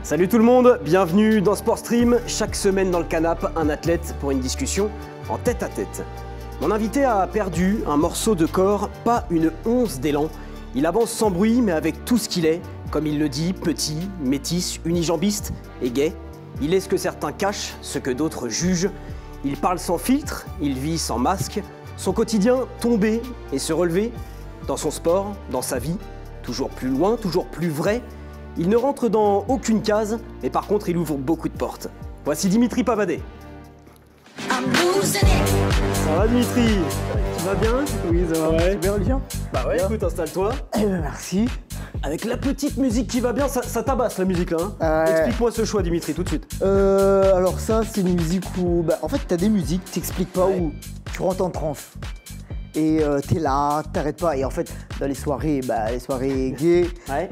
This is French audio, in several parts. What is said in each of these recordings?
Salut tout le monde, bienvenue dans Sport Stream. Chaque semaine dans le canapé, un athlète pour une discussion en tête à tête. Mon invité a perdu un morceau de corps, pas une once d'élan. Il avance sans bruit mais avec tout ce qu'il est, comme il le dit, petit, métis, unijambiste et gay. Il est ce que certains cachent, ce que d'autres jugent. Il parle sans filtre, il vit sans masque. Son quotidien, tomber et se relever. Dans son sport, dans sa vie, toujours plus loin, toujours plus vrai. Il ne rentre dans aucune case, mais par contre il ouvre beaucoup de portes. Voici Dimitri Pavadé. Ça va Dimitri? Tu vas bien? Oui, ça va. Ouais. C'est bien, Olivier? Bah ouais, bien. Écoute, installe-toi. Eh ben, merci. Avec la petite musique qui va bien, ça tabasse la musique là. Hein. Ouais. Explique-moi ce choix Dimitri, tout de suite. Alors ça, c'est une musique où... en fait, t'as des musiques, t'expliques pas Ouais. où tu rentres en transe. Et t'es là, t'arrêtes pas. Et en fait, dans les soirées gays, Ouais.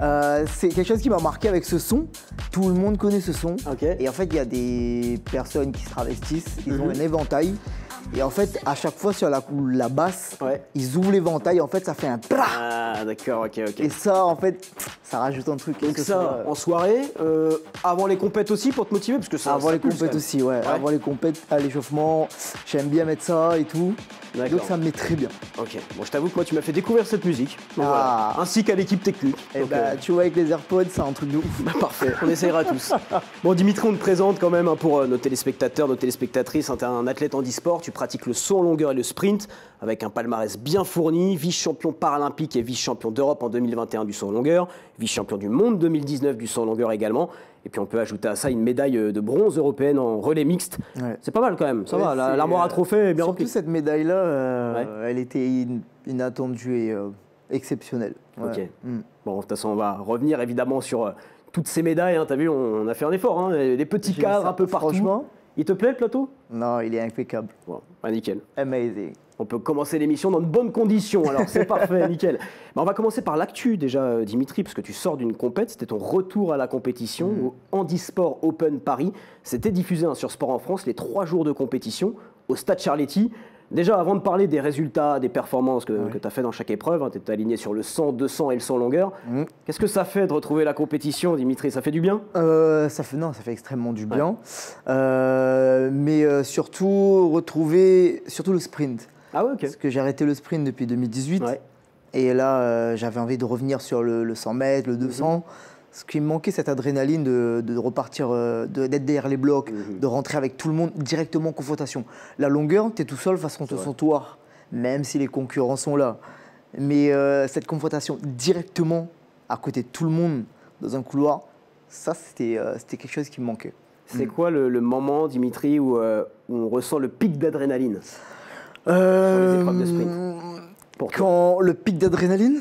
c'est quelque chose qui m'a marqué avec ce son. Tout le monde connaît ce son. Ok. Et en fait, il y a des personnes qui se travestissent, ils ont un éventail. Et en fait, à chaque fois sur la basse, Ouais. ils ouvrent l'éventail. En fait, ça fait un pra. Ah d'accord, ok. Et ça, en fait, ça rajoute un truc. Donc Ce ça, son-là, en soirée, avant les compètes aussi pour te motiver parce que ça. avant ça les pulse, compètes quand même. aussi, ouais. Ouais. Avant les compètes, à l'échauffement, j'aime bien mettre ça et tout. D'accord. Donc ça me met très bien. Ok. Bon, je t'avoue que moi tu m'as fait découvrir cette musique. Donc, Ah. voilà. Ainsi qu'à l'équipe technique. Et Donc, tu vois, avec les AirPods, c'est un truc de ouf. Bah, parfait, on essayera tous. Bon Dimitri, on te présente quand même hein, pour nos téléspectateurs, nos téléspectatrices. Hein, tu es un athlète handisport, tu pratiques le saut en longueur et le sprint avec un palmarès bien fourni, vice-champion paralympique et vice-champion d'Europe en 2021 du saut en longueur, vice-champion du monde 2019 du saut en longueur également. Et puis on peut ajouter à ça une médaille de bronze européenne en relais mixte. Ouais. C'est pas mal quand même, ça Ouais, va, c'est, l'armoire à trophées est bien Surtout remplie. cette médaille-là, Ouais. elle était inattendue et exceptionnelle. Ouais. Ok. Mm. Bon, de toute façon, on va revenir évidemment sur toutes ces médailles. Hein. T'as vu, on a fait un effort, hein. Des petits J'ai cadres vu ça. un peu partout. Franchement, Il te plaît le plateau? non, il est impeccable. Bon, bah, nickel. Amazing. On peut commencer l'émission dans de bonnes conditions, alors c'est parfait, nickel. Bah, on va commencer par l'actu déjà, Dimitri, parce que tu sors d'une compète, c'était ton retour à la compétition au Handisport Open Paris. C'était diffusé hein, sur Sport en France, les 3 jours de compétition au Stade Charletti. Déjà, avant de parler des résultats, des performances que tu as fait dans chaque épreuve, hein, tu es aligné sur le 100, 200 et le 100 longueur. Qu'est-ce que ça fait de retrouver la compétition, Dimitri? Ça fait du bien? Ça fait extrêmement du bien. Mais surtout, retrouver surtout le sprint. Ah ouais, ok. Parce que j'ai arrêté le sprint depuis 2018. Ouais. Et là, j'avais envie de revenir sur le 100 mètres, le 200. Ce qui me manquait, cette adrénaline de repartir, d'être derrière les blocs, de rentrer avec tout le monde directement en confrontation. La longueur, tu es tout seul face contre son toit, même si les concurrents sont là. Mais cette confrontation directement à côté de tout le monde dans un couloir, ça, c'était quelque chose qui me manquait. C'est quoi le moment, Dimitri, où on ressent le pic d'adrénaline Sur les épreuves de sprint pour toi? Quand le pic d'adrénaline,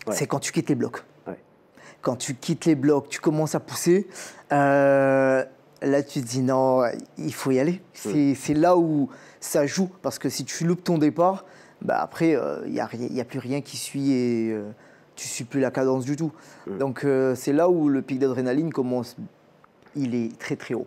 Ouais. c'est quand tu quittes les blocs. Ouais. Quand tu quittes les blocs, tu commences à pousser. Là, tu te dis non, il faut y aller. C'est là où ça joue. Parce que si tu loupes ton départ, bah après, il n'y a plus rien qui suit et tu ne suis plus la cadence du tout. Donc, c'est là où le pic d'adrénaline commence. Il est très, très haut.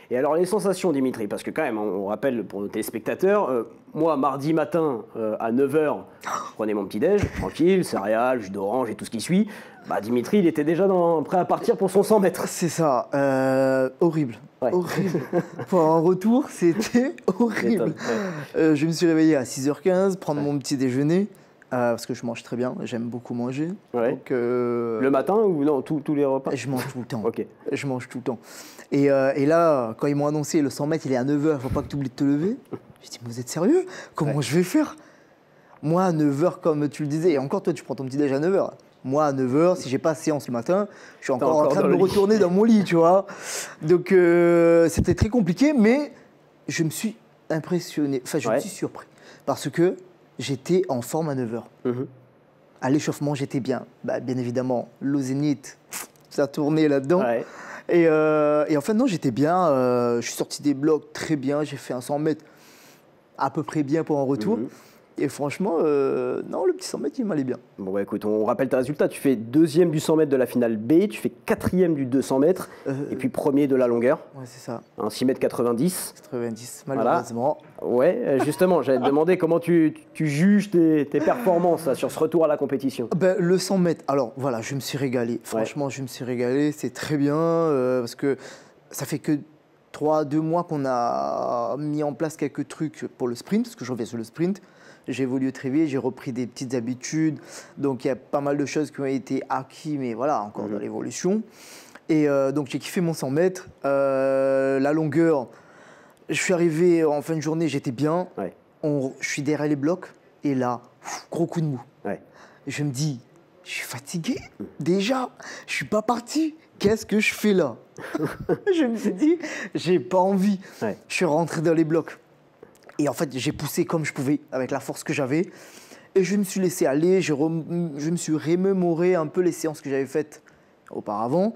Et alors les sensations, Dimitri, parce que quand même, on rappelle pour nos téléspectateurs, moi, mardi matin à 9h, je prenais mon petit-déj, tranquille, céréales, jus d'orange et tout ce qui suit. Bah, Dimitri, il était déjà prêt à partir pour son 100 mètres. C'est ça, horrible. Ouais. Horrible. Pour un retour, c'était horrible. Je me suis réveillé à 6h15, prendre mon petit déjeuner, parce que je mange très bien, j'aime beaucoup manger. Ouais. Donc, Le matin ou non, tous les repas? je mange tout le temps. Ok. Je mange tout le temps. Et là, quand ils m'ont annoncé le 100 mètres, il est à 9h, il faut pas que tu oublies de te lever. J'ai dit, mais vous êtes sérieux? Comment je vais faire? Moi, à 9h, comme tu le disais, et encore toi, tu prends ton petit déj à 9h. Moi, à 9h, si j'ai pas séance le matin, je suis encore en train de me retourner dans mon lit, tu vois. Donc, c'était très compliqué, mais je me suis impressionné. Enfin, je me suis surpris. Parce que j'étais en forme à 9h. À l'échauffement, j'étais bien. Bah, bien évidemment, l'eau zénith, ça tournait là-dedans. Ouais. Et en fait, non, j'étais bien. Je suis sorti des blocs très bien. J'ai fait un 100 mètres à peu près bien pour un retour. Et franchement, non, le petit 100 mètres, il m'allait bien. Bon, bah, écoute, on rappelle tes résultats. Tu fais deuxième du 100 mètres de la finale B, tu fais quatrième du 200 mètres, et puis premier de la longueur. Ouais, c'est ça. Un 6 mètres 90. 90, malheureusement. Voilà. Ouais, justement, j'allais te demander comment tu juges tes performances là, sur ce retour à la compétition. Ben, le 100 mètres, alors voilà, je me suis régalé. Franchement, je me suis régalé. C'est très bien parce que ça fait que 2 mois qu'on a mis en place quelques trucs pour le sprint, parce que je reviens sur le sprint. J'ai évolué très vite, j'ai repris des petites habitudes. Donc, il y a pas mal de choses qui ont été acquises, mais voilà, encore dans l'évolution. Et donc, j'ai kiffé mon 100 mètres. La longueur, je suis arrivé en fin de journée, j'étais bien. Ouais. Je suis derrière les blocs. Et là, gros coup de mou. Ouais. Je me dis, je suis fatigué. Déjà, je suis pas parti. Qu'est-ce que je fais là? Je me suis dit, j'ai pas envie. Ouais. Je suis rentré dans les blocs. Et en fait, j'ai poussé comme je pouvais, avec la force que j'avais. Et je me suis laissé aller, je me suis remémoré un peu les séances que j'avais faites auparavant.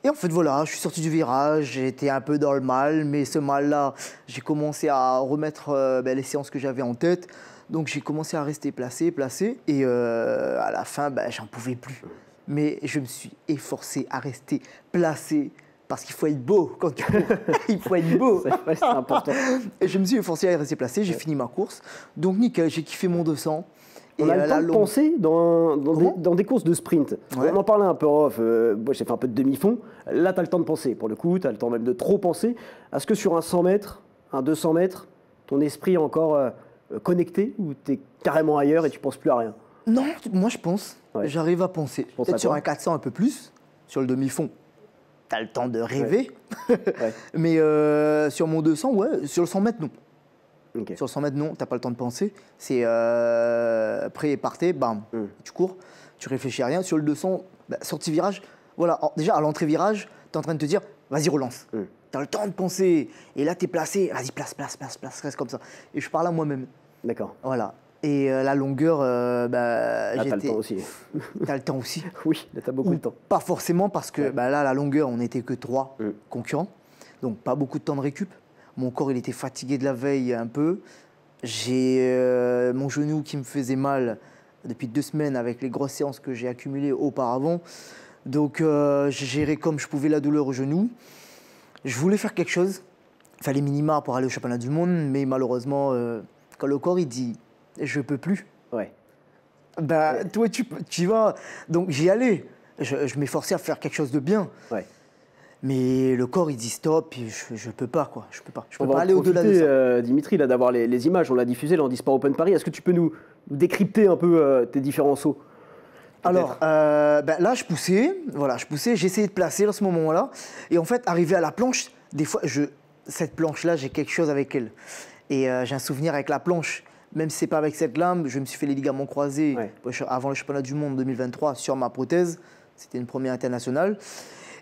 Et en fait, voilà, je suis sorti du virage, j'étais un peu dans le mal, mais ce mal-là, j'ai commencé à remettre les séances que j'avais en tête. Donc, j'ai commencé à rester placé. Et à la fin, j'en pouvais plus. Mais je me suis efforcé à rester placé. Parce qu'il faut être beau quand tu cours. Il faut être beau. C'est important. Et je me suis efforcé à rester placé, j'ai fini ma course. Donc nickel, j'ai kiffé mon 200. On a le temps de penser dans des courses de sprint. Ouais. On en parlait un peu off. Moi, j'ai fait un peu de demi-fond. Là, tu as le temps de penser. Pour le coup, tu as le temps même de trop penser. Est-ce que sur un 100 mètres, un 200 mètres, ton esprit est encore connecté ou tu es carrément ailleurs et tu penses plus à rien? Non, moi je pense. Ouais. J'arrive à penser. Peut-être sur un 400 un peu plus. Sur le demi-fond, tu as le temps de rêver. Ouais. Mais sur mon 200, ouais. Sur le 100 mètres, non. Okay. Sur le 100 mètres, non, t'as pas le temps de penser. C'est prêt et partez, bam, tu cours, tu réfléchis à rien. Sur le 200, sortie virage, voilà, déjà à l'entrée virage, tu es en train de te dire, vas-y, relance. Tu as le temps de penser. Et là, tu es placé, vas-y, place, reste comme ça. Et je parle à moi-même. D'accord. Voilà. Et la longueur, là, j'étais. t'as le temps aussi. T'as le temps aussi. Oui, là, t'as beaucoup de temps. Pas forcément parce que là, la longueur, on n'était que 3 concurrents. Donc, pas beaucoup de temps de récup. Mon corps, il était fatigué de la veille un peu. J'ai mon genou qui me faisait mal depuis 2 semaines avec les grosses séances que j'ai accumulées auparavant. Donc, j'ai géré comme je pouvais la douleur au genou. Je voulais faire quelque chose. Il fallait minima pour aller au championnat du monde. Mais malheureusement, quand le corps, il dit « je peux plus », ouais. Toi, tu vas. Donc, j'y allais. Je m'efforçais à faire quelque chose de bien. Ouais. Mais le corps, il dit stop, je peux pas, quoi. Je peux pas. Je peux On va pas aller au-delà de ça. Dimitri, là, d'avoir les images, on l'a diffusé là, en Disport Open Paris. Est-ce que tu peux nous décrypter un peu tes différents sauts? Alors, là, je poussais, j'essayais de placer à ce moment-là. Et en fait, arrivé à la planche, des fois, cette planche-là, j'ai quelque chose avec elle. Et j'ai un souvenir avec la planche. Même si ce n'est pas avec cette lame, je me suis fait les ligaments croisés avant le championnat du monde 2023 sur ma prothèse. C'était une première internationale.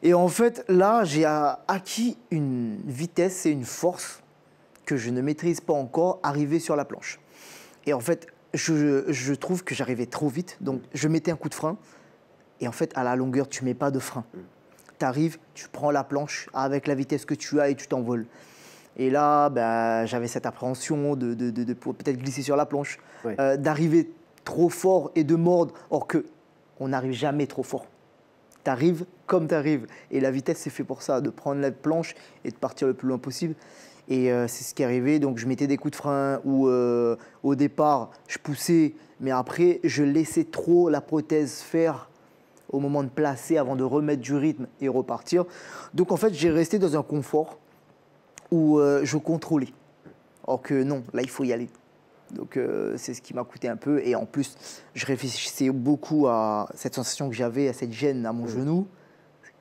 Et en fait, là, j'ai acquis une vitesse et une force que je ne maîtrise pas encore, arrivé sur la planche. Et en fait, je trouve que j'arrivais trop vite. Donc, je mettais un coup de frein. Et en fait, à la longueur, tu ne mets pas de frein. Tu arrives, tu prends la planche avec la vitesse que tu as et tu t'envoles. Et là, j'avais cette appréhension de peut-être glisser sur la planche, d'arriver trop fort et de mordre. Or on n'arrive jamais trop fort. Tu arrives comme tu arrives. Et la vitesse, c'est fait pour ça, de prendre la planche et de partir le plus loin possible. Et c'est ce qui est arrivé. Donc, je mettais des coups de frein ou au départ, je poussais. Mais après, je laissais trop la prothèse faire au moment de placer avant de remettre du rythme et repartir. Donc, en fait, j'ai resté dans un confort où je contrôlais. Or que non, là, il faut y aller. Donc, c'est ce qui m'a coûté un peu. Et en plus, je réfléchissais beaucoup à cette sensation que j'avais, à cette gêne à mon genou,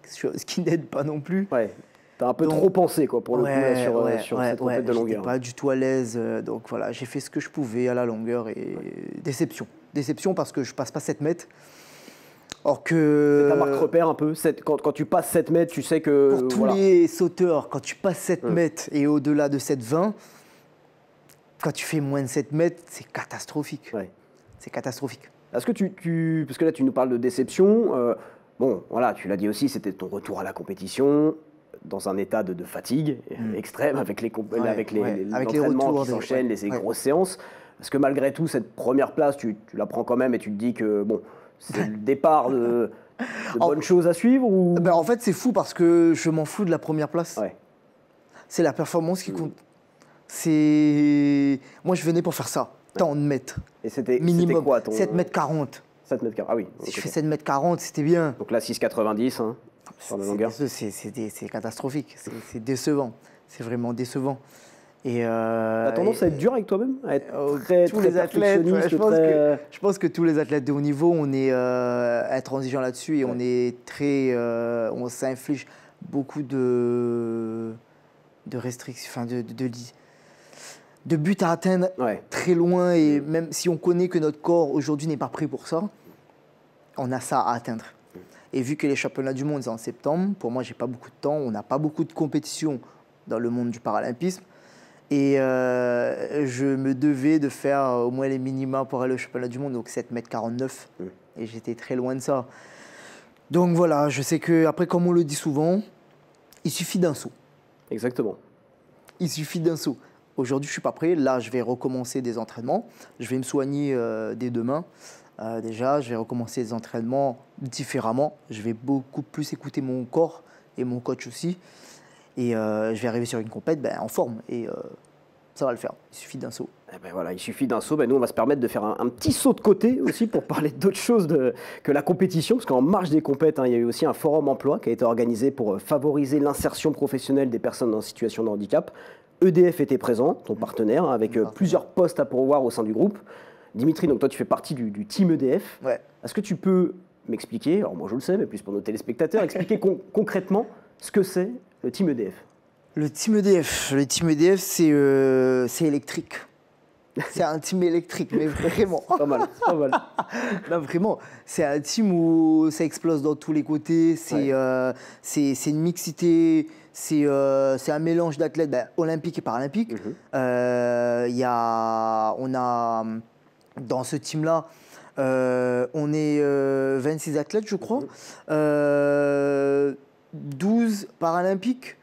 ce qui n'aide pas non plus. Ouais. T'as un peu trop pensé, quoi, pour le coup, là, sur cette compète de longueur. J'étais pas du tout à l'aise. Donc, voilà, j'ai fait ce que je pouvais à la longueur. Et déception. Déception parce que je passe pas 7 mètres. Or que... C'est ta marque repère un peu. Quand tu passes 7 mètres, tu sais que... Pour tous les sauteurs, quand tu passes 7 mètres et au-delà de 7,20, quand tu fais moins de 7 mètres, c'est catastrophique. Ouais. C'est catastrophique. Est-ce que parce que là, tu nous parles de déception. Bon, voilà, tu l'as dit aussi, c'était ton retour à la compétition dans un état de fatigue extrême avec les entraînements qui s'enchaînent, les grosses séances. Est-ce que malgré tout, cette première place, tu la prends quand même et tu te dis que bon, c'est le départ de bonnes choses à suivre ou... Ben, en fait, c'est fou parce que je m'en fous de la première place. Ouais. C'est la performance qui compte. Moi, je venais pour faire ça. Tant de mètres. Et c'était minimum quoi ton... 7 mètres 40. 7 mètres 40, ah oui. Si je fais 7 mètres 40, c'était bien. Donc là, 6,90 hein, sur la longueur. C'est catastrophique. C'est décevant. C'est vraiment décevant. T'as tendance à être dur avec toi-même, à être très athlètes, perfectionniste, je pense que tous les athlètes de haut niveau, on est intransigeant là-dessus et on est on s'inflige beaucoup de restrictions, enfin de buts à atteindre très loin. Et même si on connaît que notre corps aujourd'hui n'est pas prêt pour ça, on a ça à atteindre. Et vu que les championnats du monde c'est en septembre, pour moi j'ai pas beaucoup de temps, on n'a pas beaucoup de compétitions dans le monde du paralympisme. Et je me devais de faire au moins les minima pour aller au championnat du monde, donc 7,49 m. Et j'étais très loin de ça. Donc voilà, je sais qu'après, comme on le dit souvent, il suffit d'un saut. Exactement. Il suffit d'un saut. Aujourd'hui, je ne suis pas prêt. Là, je vais recommencer des entraînements. Je vais me soigner dès demain. Déjà, je vais recommencer des entraînements différemment. Je vais beaucoup plus écouter mon corps et mon coach aussi. Et je vais arriver sur une compète en forme. Et ça va le faire. Il suffit d'un saut. Eh ben voilà, il suffit d'un saut. Nous, on va se permettre de faire un petit saut de côté aussi pour parler d'autre chose que la compétition. Parce qu'en marge des compètes, il y a eu aussi un forum emploi qui a été organisé pour favoriser l'insertion professionnelle des personnes en situation de handicap. EDF était présent, ton partenaire, avec plusieurs postes à pourvoir au sein du groupe. Dimitri, donc toi, tu fais partie du team EDF. Ouais. Est-ce que tu peux m'expliquer, alors moi je le sais, mais plus pour nos téléspectateurs, expliquer concrètement ce que c'est le team EDF? Le team EDF, c'est électrique. C'est un team électrique, mais vraiment. Pas mal, pas mal. Non, vraiment, c'est un team où ça explose dans tous les côtés. C'est une mixité, c'est un mélange d'athlètes olympiques et paralympiques. On a, dans ce team-là, on est 26 athlètes, je crois. 12 paralympiques,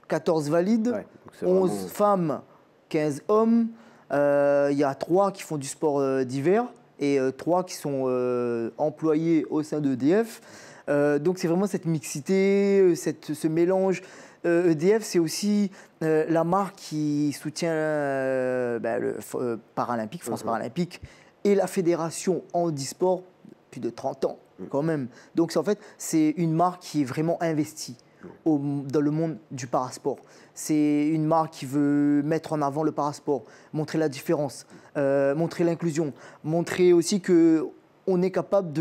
14 valides, 11 femmes, 15 hommes. Il y a 3 qui font du sport d'hiver et 3 qui sont employés au sein d'EDF. Donc c'est vraiment cette mixité, ce mélange. EDF, c'est aussi la marque qui soutient le Paralympique, France Paralympique, et la fédération handisport depuis de 30 ans quand même. Donc en fait, c'est une marque qui est vraiment investie dans le monde du parasport. C'est une marque qui veut mettre en avant le parasport, montrer la différence, montrer l'inclusion, montrer aussi qu'on est capable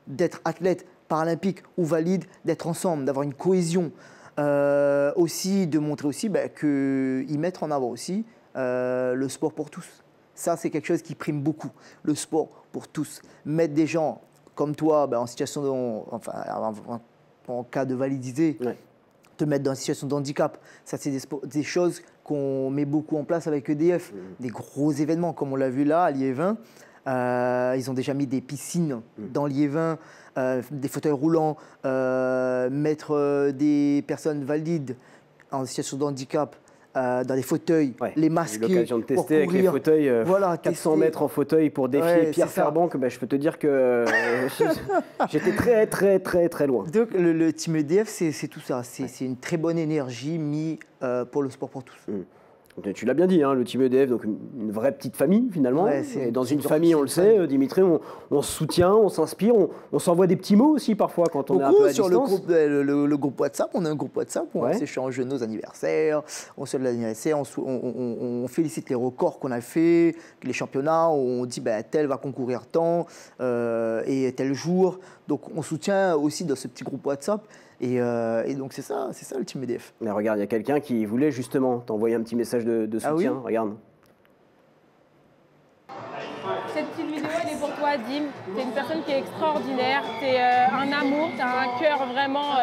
d'être athlète paralympique ou valide, d'être ensemble, d'avoir une cohésion. Aussi, de montrer aussi qu'ils mettent en avant aussi le sport pour tous. Ça, c'est quelque chose qui prime beaucoup, le sport pour tous. Mettre des gens comme toi en situation en cas de validité, te mettre dans une situation de handicap. Ça, c'est des choses qu'on met beaucoup en place avec EDF. Des gros événements, comme on l'a vu là, à Liévin. Ils ont déjà mis des piscines dans Liévin, des fauteuils roulants, mettre des personnes valides en situation de handicap dans des fauteuils, les masquer. J'ai eu l'occasion de tester avec les fauteuils, 400 mètres en fauteuil pour défier Pierre Fairbank. Je peux te dire que j'étais très, très, très, très loin. Donc le team EDF, c'est tout ça. C'est une très bonne énergie mise pour le sport pour tous. Tu l'as bien dit, le team EDF, donc une vraie petite famille finalement. Et dans une famille, on le sait, Dimitri, on se soutient, on s'inspire, on s'envoie des petits mots aussi parfois quand on est un peu à distance. Sur le groupe WhatsApp, on a un groupe WhatsApp où on s'échange nos anniversaires, on souhaite l'anniversaire, on félicite les records qu'on a fait, les championnats, on dit tel va concourir tant et tel jour. Donc on soutient aussi dans ce petit groupe WhatsApp. Et donc c'est ça le team EDF. Mais regarde, il y a quelqu'un qui voulait justement t'envoyer un petit message de soutien. Oui, regarde. Cette petite vidéo, elle est pour toi, Dim. T'es une personne qui est extraordinaire. T'es un amour, t'as un cœur vraiment,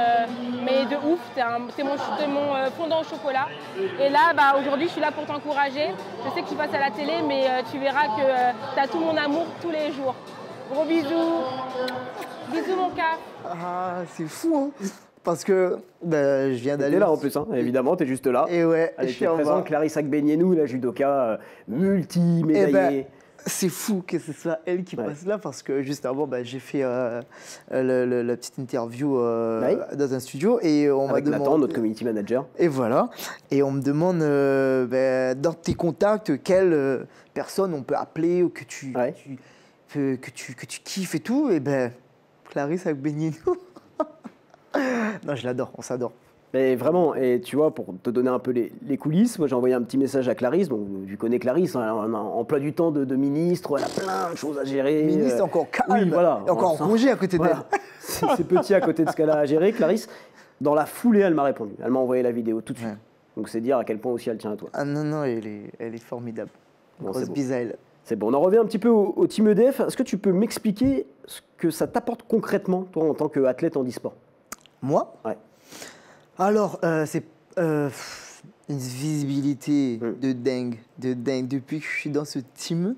mais de ouf. T'es mon fondant au chocolat. Et là, aujourd'hui, je suis là pour t'encourager. Je sais que tu passes à la télé, mais tu verras que t'as tout mon amour tous les jours. Gros bisous. Bisous, mon cap. Ah, c'est fou, hein. parce que je viens d'aller. T'es là en plus, hein, évidemment, t'es juste là. Et ouais, Elle je suis était en bas. présente, Clarisse Agbenienou, la judoka multi-médaillée. C'est fou que ce soit elle qui Ouais. passe là parce que juste avant, j'ai fait la petite interview dans un studio et on m'a Avec demandé. Nathan, notre community manager. Et voilà. Et on me demande dans tes contacts quelle personne on peut appeler ou que tu kiffes et tout. Et Clarisse Agbenienou. Non, je l'adore, on s'adore. Mais vraiment, et tu vois, pour te donner un peu les coulisses, moi j'ai envoyé un petit message à Clarisse. Bon, tu connais Clarisse, hein, en emploi du temps de ministre, elle a plein de choses à gérer. Ministre encore calme, Oui, voilà. et encore en congé à côté Voilà. d'elle. C'est petit à côté de ce qu'elle a à gérer, Clarisse. Dans la foulée, elle m'a répondu. Elle m'a envoyé la vidéo tout de suite. Ouais. Donc c'est dire à quel point aussi elle tient à toi. Ah non, elle est formidable. Bon, Grosse c'est bon. bise à elle. C'est bon, on en revient un petit peu au Team EDF. Est-ce que tu peux m'expliquer ce que ça t'apporte concrètement, toi, en tant qu'athlète en e-sport? Moi Ouais. Alors, c'est une visibilité de dingue, de dingue. Depuis que je suis dans ce team,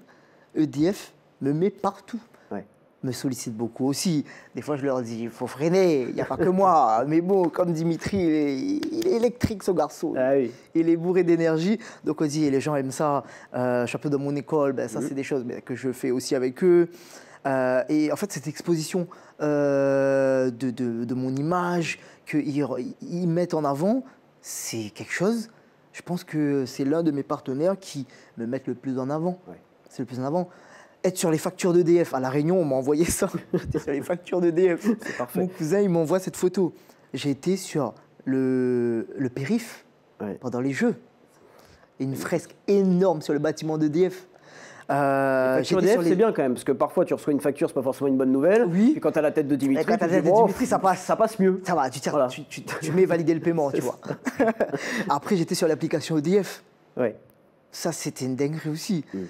EDF me met partout. Ouais. Me sollicite beaucoup aussi. Des fois, je leur dis, il faut freiner, il n'y a pas que moi. Mais bon, comme Dimitri, il est électrique, ce garçon. Ah oui. Il est bourré d'énergie. Donc, on dit, les gens aiment ça. Je suis un peu dans mon école. Ça, c'est des choses que je fais aussi avec eux. Et en fait, cette exposition de mon image qu'ils mettent en avant, c'est quelque chose, je pense que c'est l'un de mes partenaires qui me mettent le plus en avant. Ouais. C'est le plus en avant. Être sur les factures d'EDF. À La Réunion, on m'a envoyé ça. J'étais sur les factures d'EDF. C'est parfait. Mon cousin, il m'envoie cette photo. J'ai été sur le périph' pendant les Jeux. Et une fresque énorme sur le bâtiment d'EDF. Facture EDF, c'est bien quand même, parce que parfois tu reçois une facture, c'est pas forcément une bonne nouvelle. Oui. Et quand t'as la tête de Dimitri, Et quand t'as tu la te tête dis, de oh, Dimitri, ça passe mieux. Ça va, Voilà. tu mets valider le paiement, tu vois. Après, j'étais sur l'application EDF. Ouais. Ça, c'était une dinguerie aussi. Mm.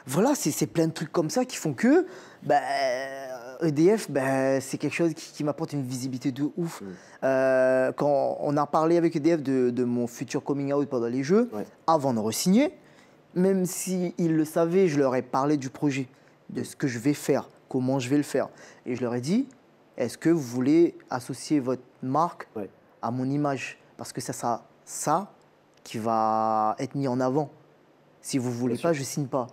Voilà, c'est plein de trucs comme ça qui font que EDF, c'est quelque chose qui m'apporte une visibilité de ouf. Quand on a parlé avec EDF de mon futur coming out pendant les Jeux, avant de re-signer, même s'ils le savaient, je leur ai parlé du projet, de ce que je vais faire, comment je vais le faire. Et je leur ai dit, est-ce que vous voulez associer votre marque à mon image? Parce que ça qui va être mis en avant. Si vous ne voulez pas, je ne signe pas.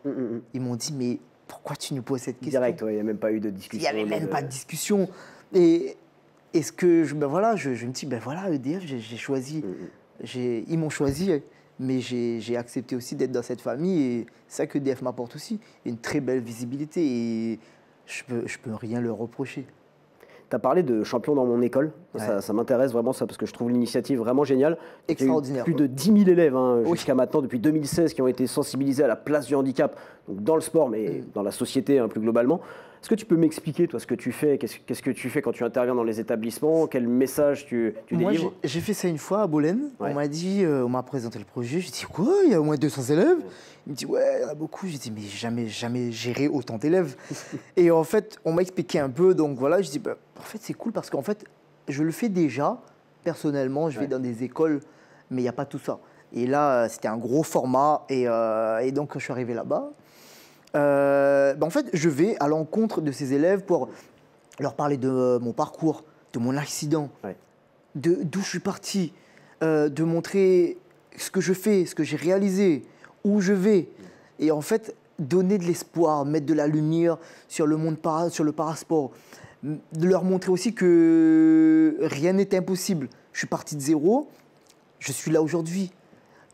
Ils m'ont dit, mais pourquoi tu nous poses cette question? Direct, il n'y a même pas eu de discussion. Il n'y avait même pas de discussion. Et est-ce que, je me dis, EDF, j'ai choisi. Ils m'ont choisi, mais j'ai accepté aussi d'être dans cette famille. Et c'est ça que EDF m'apporte aussi. Une très belle visibilité. Et je peux rien leur reprocher. Tu as parlé de champion dans mon école. Ça m'intéresse vraiment, ça, parce que je trouve l'initiative vraiment géniale. Extraordinaire. Il y a eu plus de 10 000 élèves jusqu'à maintenant, depuis 2016, qui ont été sensibilisés à la place du handicap, donc dans le sport, mais dans la société plus globalement. Est-ce que tu peux m'expliquer, toi, ce que tu fais? Qu'est-ce que tu fais quand tu interviens dans les établissements? Quel message tu Moi, délivres? j'ai fait ça une fois à Bolène. On m'a dit, on m'a présenté le projet. J'ai dit, quoi? Il y a au moins 200 élèves? Il me dit, ouais, il y en a beaucoup. J'ai dit, mais jamais géré autant d'élèves. Et en fait, on m'a expliqué un peu. Donc voilà, je dis, en fait, c'est cool parce qu'en fait, je le fais déjà. Personnellement, je vais dans des écoles, mais il n'y a pas tout ça. Et là, c'était un gros format. Et donc, quand je suis arrivé là-bas, en fait, je vais à l'encontre de ces élèves pour leur parler de mon parcours, de mon accident, d'où je suis parti, de montrer ce que je fais, ce que j'ai réalisé, où je vais. Et en fait, donner de l'espoir, mettre de la lumière sur le monde sur le parasport. De leur montrer aussi que rien n'est impossible. Je suis parti de zéro, je suis là aujourd'hui.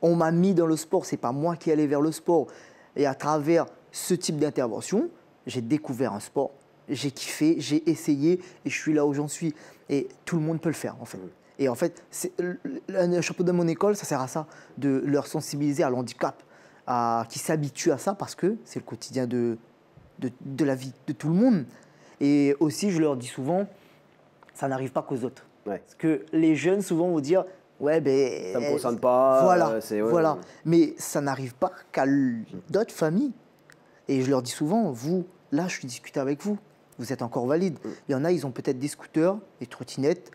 On m'a mis dans le sport, c'est pas moi qui allais vers le sport. Et à travers ce type d'intervention, j'ai découvert un sport, j'ai kiffé, j'ai essayé et je suis là où j'en suis. Et tout le monde peut le faire en fait. Et en fait, le championnat de mon école, ça sert à ça, de leur sensibiliser à l'handicap, qui s'habituent à ça parce que c'est le quotidien de la vie de tout le monde. Et aussi, je leur dis souvent, ça n'arrive pas qu'aux autres. Parce que les jeunes souvent vont dire, ouais, ça ne me concerne pas. Voilà. Mais ça n'arrive pas qu'à d'autres familles. Et je leur dis souvent, vous, là, je suis discuté avec vous. Vous êtes encore valide. Il y en a, ils ont peut-être des scooters, des trottinettes.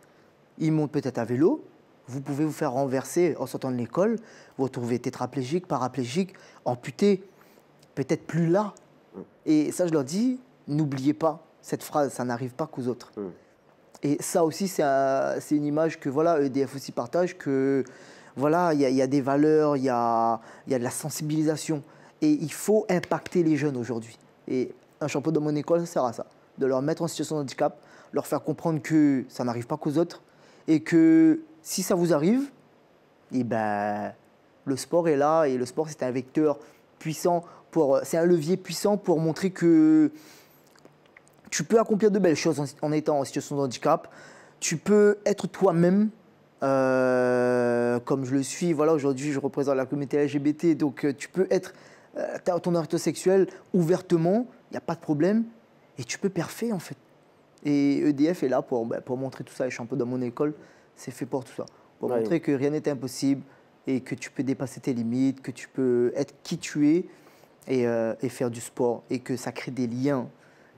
Ils montent peut-être à vélo. Vous pouvez vous faire renverser en sortant de l'école. Vous retrouvez tétraplégique, paraplégique, amputé. Peut-être plus là. Et ça, je leur dis, n'oubliez pas cette phrase, ça n'arrive pas qu'aux autres. Et ça aussi, c'est une image que voilà, EDF aussi partage, que voilà, il y a des valeurs, il y a de la sensibilisation. Et il faut impacter les jeunes aujourd'hui. Et un champion de mon école, ça sert à ça, de leur mettre en situation de handicap, leur faire comprendre que ça n'arrive pas qu'aux autres, et que si ça vous arrive, et ben, le sport est là, et le sport, c'est un vecteur puissant, c'est un levier puissant pour montrer que tu peux accomplir de belles choses en étant en situation de handicap. Tu peux être toi-même, comme je le suis. Voilà, aujourd'hui, je représente la communauté LGBT, donc tu peux être ton orientation sexuelle ouvertement, il n'y a pas de problème, et tu peux perfer en fait. Et EDF est là pour montrer tout ça. Les champions dans mon école, c'est fait pour tout ça. Pour montrer que rien n'est impossible et que tu peux dépasser tes limites, que tu peux être qui tu es et faire du sport, et que ça crée des liens.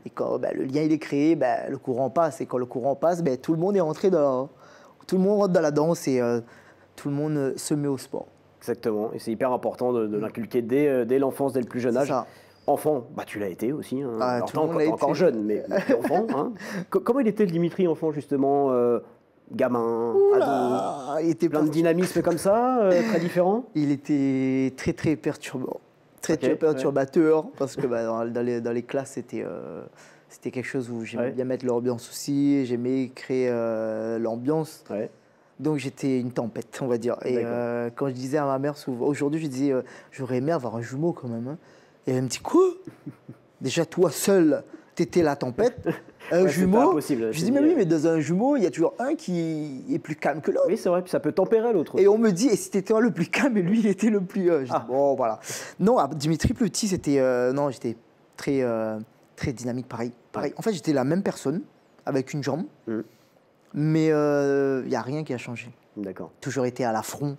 Et quand le lien il est créé, le courant passe. Et quand le courant passe, tout le monde est rentré tout le monde rentre dans la danse et tout le monde se met au sport. Exactement. Et c'est hyper important de l'inculquer dès l'enfance, dès le plus jeune âge. Ça. Enfant, tu l'as été aussi. Hein. Alors, tout le monde l'a été. Encore jeune, mais enfant. Hein. Comment il était le Dimitri enfant, justement gamin, ado, il était plein de dynamisme comme ça, très différent? Il était très très perturbant. Très perturbateur, parce que dans les classes, c'était quelque chose où j'aimais bien mettre l'ambiance aussi, j'aimais créer l'ambiance. Ouais. Donc j'étais une tempête, on va dire. Et quand je disais à ma mère, aujourd'hui, je disais, j'aurais aimé avoir un jumeau quand même. Hein. Et elle me dit, quoi? Déjà, toi seul, t'étais la tempête. Un jumeau, je dis, mais oui, mais dans un jumeau, il y a toujours un qui est plus calme que l'autre. Oui, c'est vrai, puis ça peut tempérer l'autre. Et on me dit, et si t'étais le plus calme, et lui, il était le plus... je dis, bon, voilà. Non, Dimitri Petit, c'était... non, j'étais très, très dynamique, pareil. En fait, j'étais la même personne, avec une jambe, mais il n'y a rien qui a changé. D'accord. Toujours été à l'affront,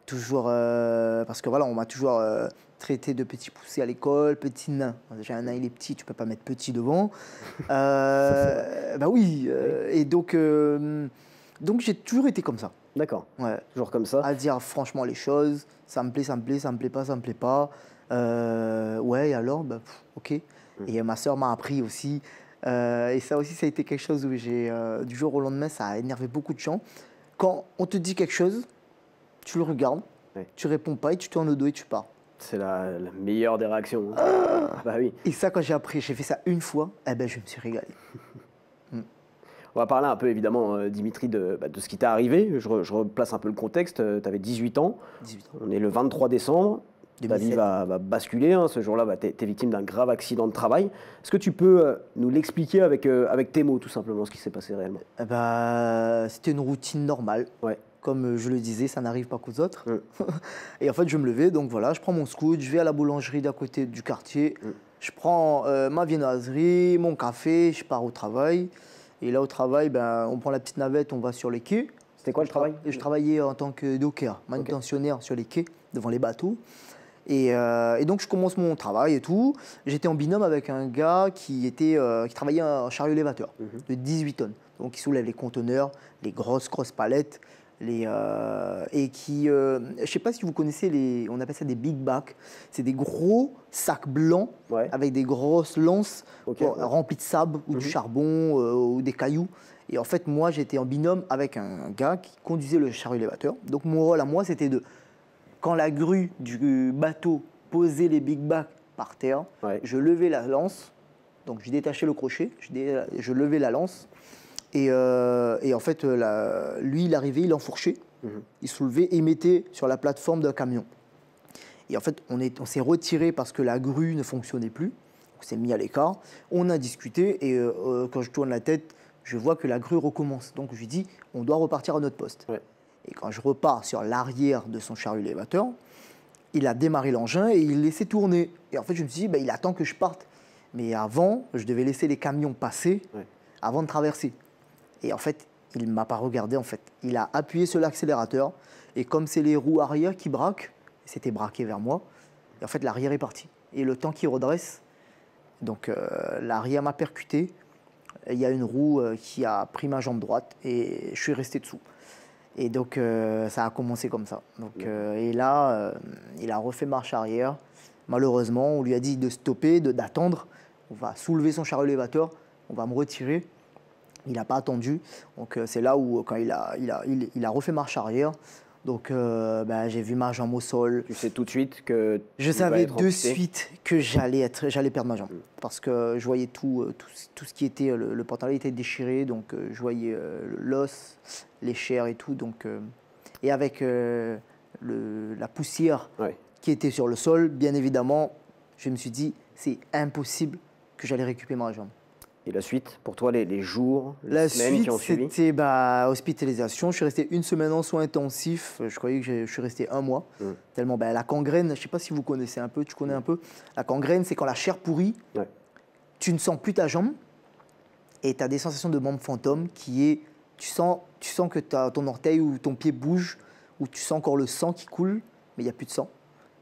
toujours... parce que voilà, on m'a toujours... traité de petit poussé à l'école, petit nain. Déjà, un nain, il est petit, tu peux pas mettre petit devant. Oui. Et donc j'ai toujours été comme ça. D'accord. Ouais. Toujours comme ça. À dire franchement les choses, ça me plaît, ça me plaît, ça me plaît pas, ça me plaît pas. Et alors, ok. Et ma soeur m'a appris aussi. Et ça aussi, ça a été quelque chose où du jour au lendemain, ça a énervé beaucoup de gens. Quand on te dit quelque chose, tu le regardes, tu réponds pas et tu tournes le dos et tu pars. C'est la meilleure des réactions. Oui. Et ça, quand j'ai fait ça une fois, je me suis régalé. On va parler un peu, évidemment, Dimitri, de ce qui t'est arrivé. Je replace un peu le contexte. Tu avais 18 ans. 18 ans. On est le 23 décembre. 2007. Ta vie va basculer. Hein. Ce jour-là, tu es victime d'un grave accident de travail. Est-ce que tu peux nous l'expliquer avec tes mots, tout simplement, ce qui s'est passé réellement? C'était une routine normale. Ouais. Comme je le disais, ça n'arrive pas qu'aux autres. Et en fait, je me levais, donc voilà, je prends mon scoot, je vais à la boulangerie d'à côté du quartier, je prends ma viennoiserie, mon café, je pars au travail. Et là, au travail, on prend la petite navette, on va sur les quais. C'était quoi le travail? Je travaillais en tant que docker, manutentionnaire sur les quais, devant les bateaux. Et donc, je commence mon travail et tout. J'étais en binôme avec un gars qui travaillait en chariot élévateur de 18 tonnes. Donc, qui soulève les conteneurs, les grosses palettes. Et qui, je ne sais pas si vous connaissez, on appelle ça des big bacs. C'est des gros sacs blancs avec des grosses lances remplies de sable ou du charbon ou des cailloux. Et en fait, moi, j'étais en binôme avec un gars qui conduisait le chariot élévateur. Donc mon rôle à moi, c'était quand la grue du bateau posait les big bacs par terre, je levais la lance. Donc je détachais le crochet, je levais la lance. Et en fait, lui, il arrivait, il enfourchait, il soulevait et il mettait sur la plateforme d'un camion. Et en fait, on s'est retiré parce que la grue ne fonctionnait plus. On s'est mis à l'écart. On a discuté et quand je tourne la tête, je vois que la grue recommence. Donc je lui dis, on doit repartir à notre poste. Et quand je repars sur l'arrière de son chariot élévateur, il a démarré l'engin et il laissait tourner. Et en fait, je me suis dit, il attend que je parte. Mais avant, je devais laisser les camions passer avant de traverser. Et en fait, il ne m'a pas regardé, en fait. Il a appuyé sur l'accélérateur. Et comme c'est les roues arrière qui braquent, c'était braqué vers moi. Et en fait, l'arrière est parti. Et le temps qu'il redresse, donc l'arrière m'a percuté. Il y a une roue qui a pris ma jambe droite et je suis resté dessous. Et donc, ça a commencé comme ça. Donc, et là, il a refait marche arrière. Malheureusement, on lui a dit de stopper, d'attendre. On va soulever son chariot élévateur, on va me retirer. Il n'a pas attendu. Donc c'est là où, quand il a refait marche arrière, donc j'ai vu ma jambe au sol. Tu sais tout de suite que Je savais de suite que j'allais perdre ma jambe. Parce que je voyais tout ce qui était, le pantalon était déchiré, donc je voyais l'os, les chairs et tout. Donc, et avec la poussière qui était sur le sol, bien évidemment, je me suis dit, c'est impossible que j'allais récupérer ma jambe. Et la suite, pour toi, les jours, les semaines qui ont suivi? La suite, c'était hospitalisation. Je suis resté 1 semaine en soins intensifs. Je croyais que je suis resté 1 mois. Tellement, la gangrène, je ne sais pas si vous connaissez un peu, tu connais un peu. La gangrène, c'est quand la chair pourrit, tu ne sens plus ta jambe et tu as des sensations de membre fantôme qui est, tu sens que ton orteil ou ton pied bouge, ou tu sens encore le sang qui coule, mais il n'y a plus de sang,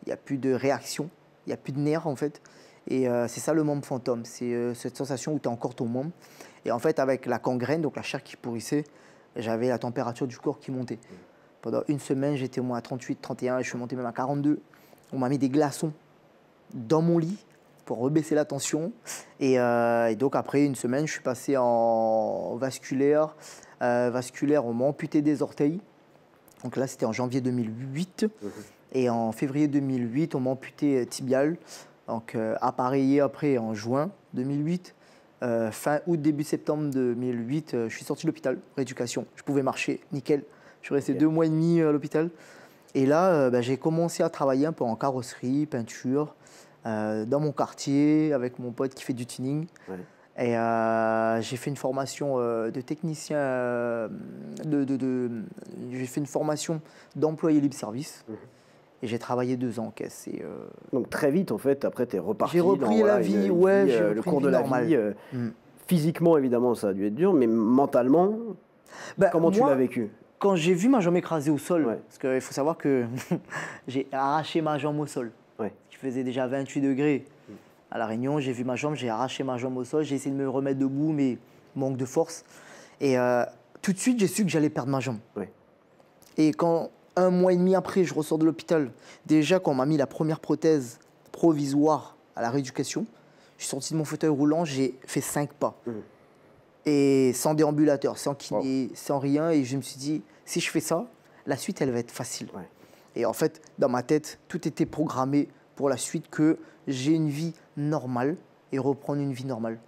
il n'y a plus de réaction, il n'y a plus de nerfs en fait. Et c'est ça le membre fantôme, c'est cette sensation où tu as encore ton membre. Et en fait, avec la gangrène, donc la chair qui pourrissait, j'avais la température du corps qui montait. Pendant 1 semaine, j'étais au moins à 38, 31, et je suis monté même à 42. On m'a mis des glaçons dans mon lit pour rebaisser la tension. Et donc après 1 semaine, je suis passé en vasculaire. Vasculaire, on m'a amputé des orteils. Donc là, c'était en janvier 2008. Et en février 2008, on m'a amputé tibial. Donc appareillé après en juin 2008, fin août, début septembre 2008, je suis sorti de l'hôpital, rééducation. Je pouvais marcher, nickel. Je suis resté 2 mois et demi à l'hôpital. Et là, j'ai commencé à travailler un peu en carrosserie, peinture, dans mon quartier, avec mon pote qui fait du tuning. Et j'ai fait une formation de technicien, j'ai fait une formation d'employé libre service. Et j'ai travaillé 2 ans en caisse. Et donc très vite, en fait, après, tu es reparti j'ai repris dans la vie, le cours de la vie. Physiquement, évidemment, ça a dû être dur, mais mentalement, comment tu l'as vécu? Quand j'ai vu ma jambe écrasée au sol, parce qu'il faut savoir que j'ai arraché ma jambe au sol, qui faisait déjà 28 degrés. À La Réunion, j'ai vu ma jambe, j'ai arraché ma jambe au sol, j'ai essayé de me remettre debout, mais manque de force. Et tout de suite, j'ai su que j'allais perdre ma jambe. Et quand 1 mois et demi après, je ressors de l'hôpital. Déjà, quand on m'a mis la première prothèse provisoire à la rééducation, je suis sorti de mon fauteuil roulant, j'ai fait 5 pas. Et sans déambulateur, sans kiné, sans rien. Et je me suis dit, si je fais ça, la suite, elle va être facile. Et en fait, dans ma tête, tout était programmé pour la suite, que j'ai une vie normale et reprendre une vie normale.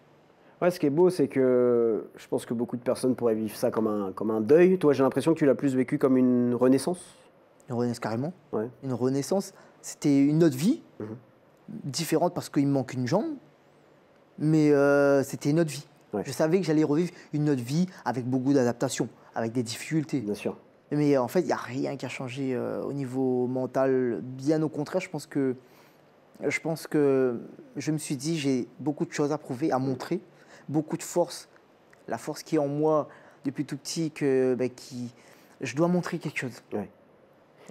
Ouais, ce qui est beau, c'est que je pense que beaucoup de personnes pourraient vivre ça comme un deuil. Toi, j'ai l'impression que tu l'as plus vécu comme une renaissance. Une renaissance, carrément. Une renaissance. C'était une autre vie, différente parce qu'il me manque une jambe, mais c'était une autre vie. Je savais que j'allais revivre une autre vie avec beaucoup d'adaptations, avec des difficultés. Bien sûr. Mais en fait, il n'y a rien qui a changé au niveau mental. Bien au contraire, je pense que je me suis dit, j'ai beaucoup de choses à prouver, à montrer, beaucoup de force. La force qui est en moi depuis tout petit, je dois montrer quelque chose.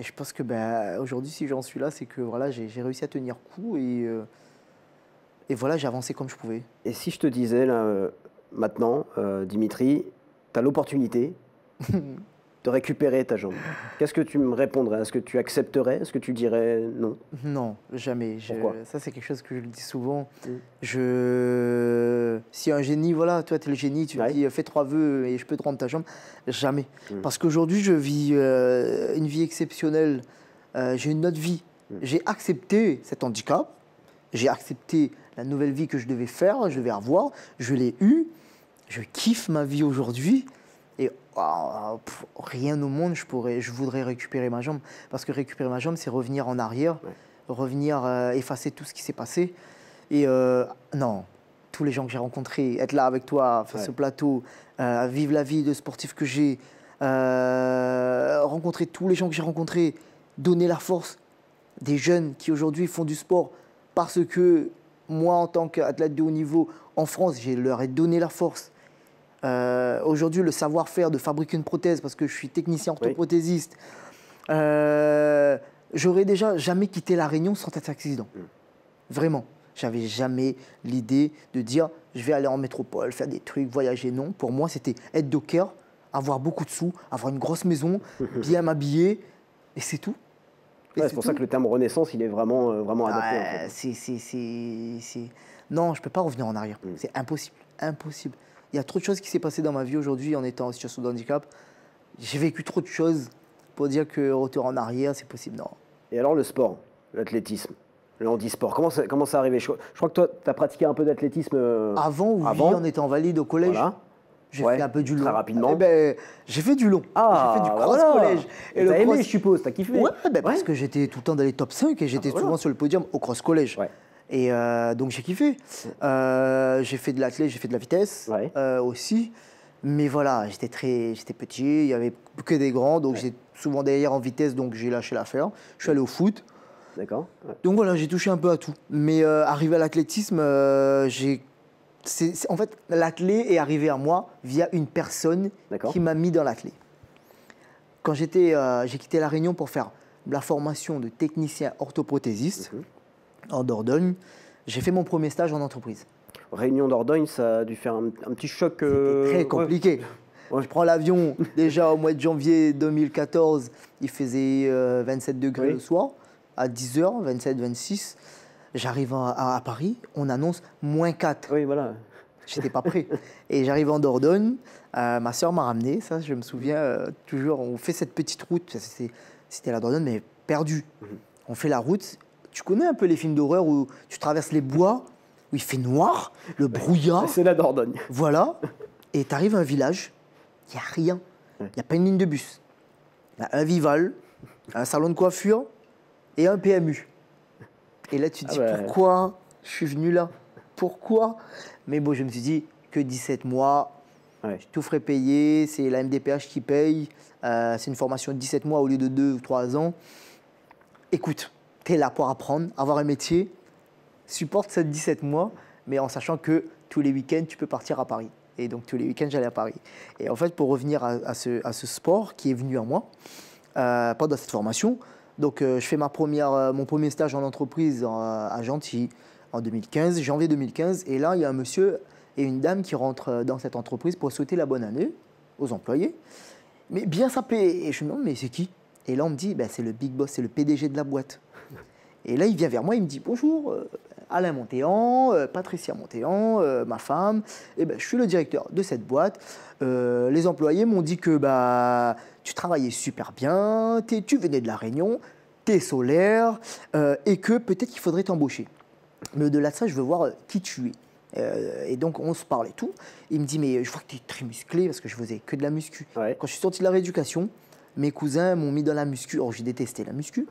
Et je pense que aujourd'hui, si j'en suis là, c'est que voilà, j'ai réussi à tenir coup et voilà, j'ai avancé comme je pouvais. Et si je te disais, là, maintenant, Dimitri, tu as l'opportunité de récupérer ta jambe, qu'est-ce que tu me répondrais? Est-ce que tu accepterais? Est-ce que tu dirais non? Non, jamais. Pourquoi? Ça, c'est quelque chose que je le dis souvent. Si un génie, voilà, toi, tu es le génie, tu me dis fais 3 vœux et je peux te rendre ta jambe. Jamais. Parce qu'aujourd'hui, je vis une vie exceptionnelle. J'ai une autre vie. J'ai accepté cet handicap. J'ai accepté la nouvelle vie que je devais faire, je devais avoir. Je l'ai eue. Je kiffe ma vie aujourd'hui. Et rien au monde, je voudrais récupérer ma jambe. Parce que récupérer ma jambe, c'est revenir en arrière, revenir effacer tout ce qui s'est passé. Et non, tous les gens que j'ai rencontrés, être là avec toi, faire ce plateau, vivre la vie de sportif que j'ai, rencontrer tous les gens que j'ai rencontrés, donner la force des jeunes qui aujourd'hui font du sport parce que moi, en tant qu'athlète de haut niveau en France, je leur ai donné la force. Aujourd'hui, le savoir-faire de fabriquer une prothèse, parce que je suis technicien orthoprothésiste, j'aurais déjà jamais quitté La Réunion sans cet accident. Vraiment. J'avais jamais l'idée de dire je vais aller en métropole, faire des trucs, voyager. Non, pour moi, c'était être docker, avoir beaucoup de sous, avoir une grosse maison, bien m'habiller, et c'est tout. C'est pour ça que le terme renaissance, il est vraiment adapté. En fait. Non, je ne peux pas revenir en arrière. C'est impossible. Impossible. Il y a trop de choses qui s'est passées dans ma vie aujourd'hui en étant en situation de handicap. J'ai vécu trop de choses pour dire que retour en arrière, c'est possible. Non. Et alors le sport, l'athlétisme, le handisport, comment ça arrivé? Je crois que toi, tu as pratiqué un peu d'athlétisme Avant, oui, en étant valide au collège. Voilà. J'ai fait un peu du long. Très rapidement. Eh ben, j'ai fait du long. Ah, j'ai fait du cross voilà. collège. Et t'as aimé, je suppose, t'as kiffé? Ouais, parce que j'étais tout le temps dans les top 5 et j'étais souvent sur le podium au cross collège. Ouais. Et donc j'ai kiffé. J'ai fait de l'athlète, j'ai fait de la vitesse aussi. Mais voilà, j'étais petit, il n'y avait que des grands, donc j'étais souvent derrière en vitesse, donc j'ai lâché l'affaire. Je suis allé au foot. D'accord. Ouais. Donc voilà, j'ai touché un peu à tout. Mais arrivé à l'athlétisme, en fait, l'athlé est arrivé à moi via une personne qui m'a mis dans l'athlé. Quand j'ai quitté La Réunion pour faire la formation de technicien orthoprothésiste en Dordogne, j'ai fait mon premier stage en entreprise. Réunion Dordogne, ça a dû faire un petit choc. C'était très compliqué. Ouais. Je prends l'avion, déjà au mois de janvier 2014, il faisait 27 degrés le soir, à 10h, 27, 26. J'arrive à Paris, on annonce moins 4. Oui, voilà. J'étais pas prêt. Et j'arrive en Dordogne, ma soeur m'a ramené, ça je me souviens toujours, on fait cette petite route, c'était la Dordogne mais perdue. On fait la route, tu connais un peu les films d'horreur où tu traverses les bois, où il fait noir, le brouillard. C'est la Dordogne. Voilà, et tu arrives à un village, il n'y a rien, il n'y a pas une ligne de bus. Il y a un Vival, un salon de coiffure et un PMU. Et là tu te dis pourquoi je suis venu là? Pourquoi? Mais bon, je me suis dit que 17 mois, je tout ferai payer, c'est la MDPH qui paye, c'est une formation de 17 mois au lieu de 2 ou 3 ans. Écoute, tu es là pour apprendre, avoir un métier, supporte ces 17 mois, mais en sachant que tous les week-ends, tu peux partir à Paris. Et donc tous les week-ends, j'allais à Paris. Et en fait, pour revenir à ce sport qui est venu à moi, pendant cette formation, donc je fais mon premier stage en entreprise à Gentilly en 2015, janvier 2015. Et là, il y a un monsieur et une dame qui rentrent dans cette entreprise pour souhaiter la bonne année aux employés. Mais bien sapé. Et je me demande, mais c'est qui? Et là, on me dit, c'est le big boss, c'est le PDG de la boîte. Et là, il vient vers moi, il me dit, bonjour, Alain Montéan, Patricia Montéan, ma femme. Et je suis le directeur de cette boîte. Les employés m'ont dit que tu travaillais super bien, tu venais de La Réunion, tu es solaire, et que peut-être qu'il faudrait t'embaucher. Mais au-delà de ça, je veux voir qui tu es. Et donc, on se parle et tout. Il me dit, mais je vois que tu es très musclé, parce que je faisais que de la muscu. Ouais. Quand je suis sorti de la rééducation, mes cousins m'ont mis dans la muscu. Or, j'ai détesté la muscu.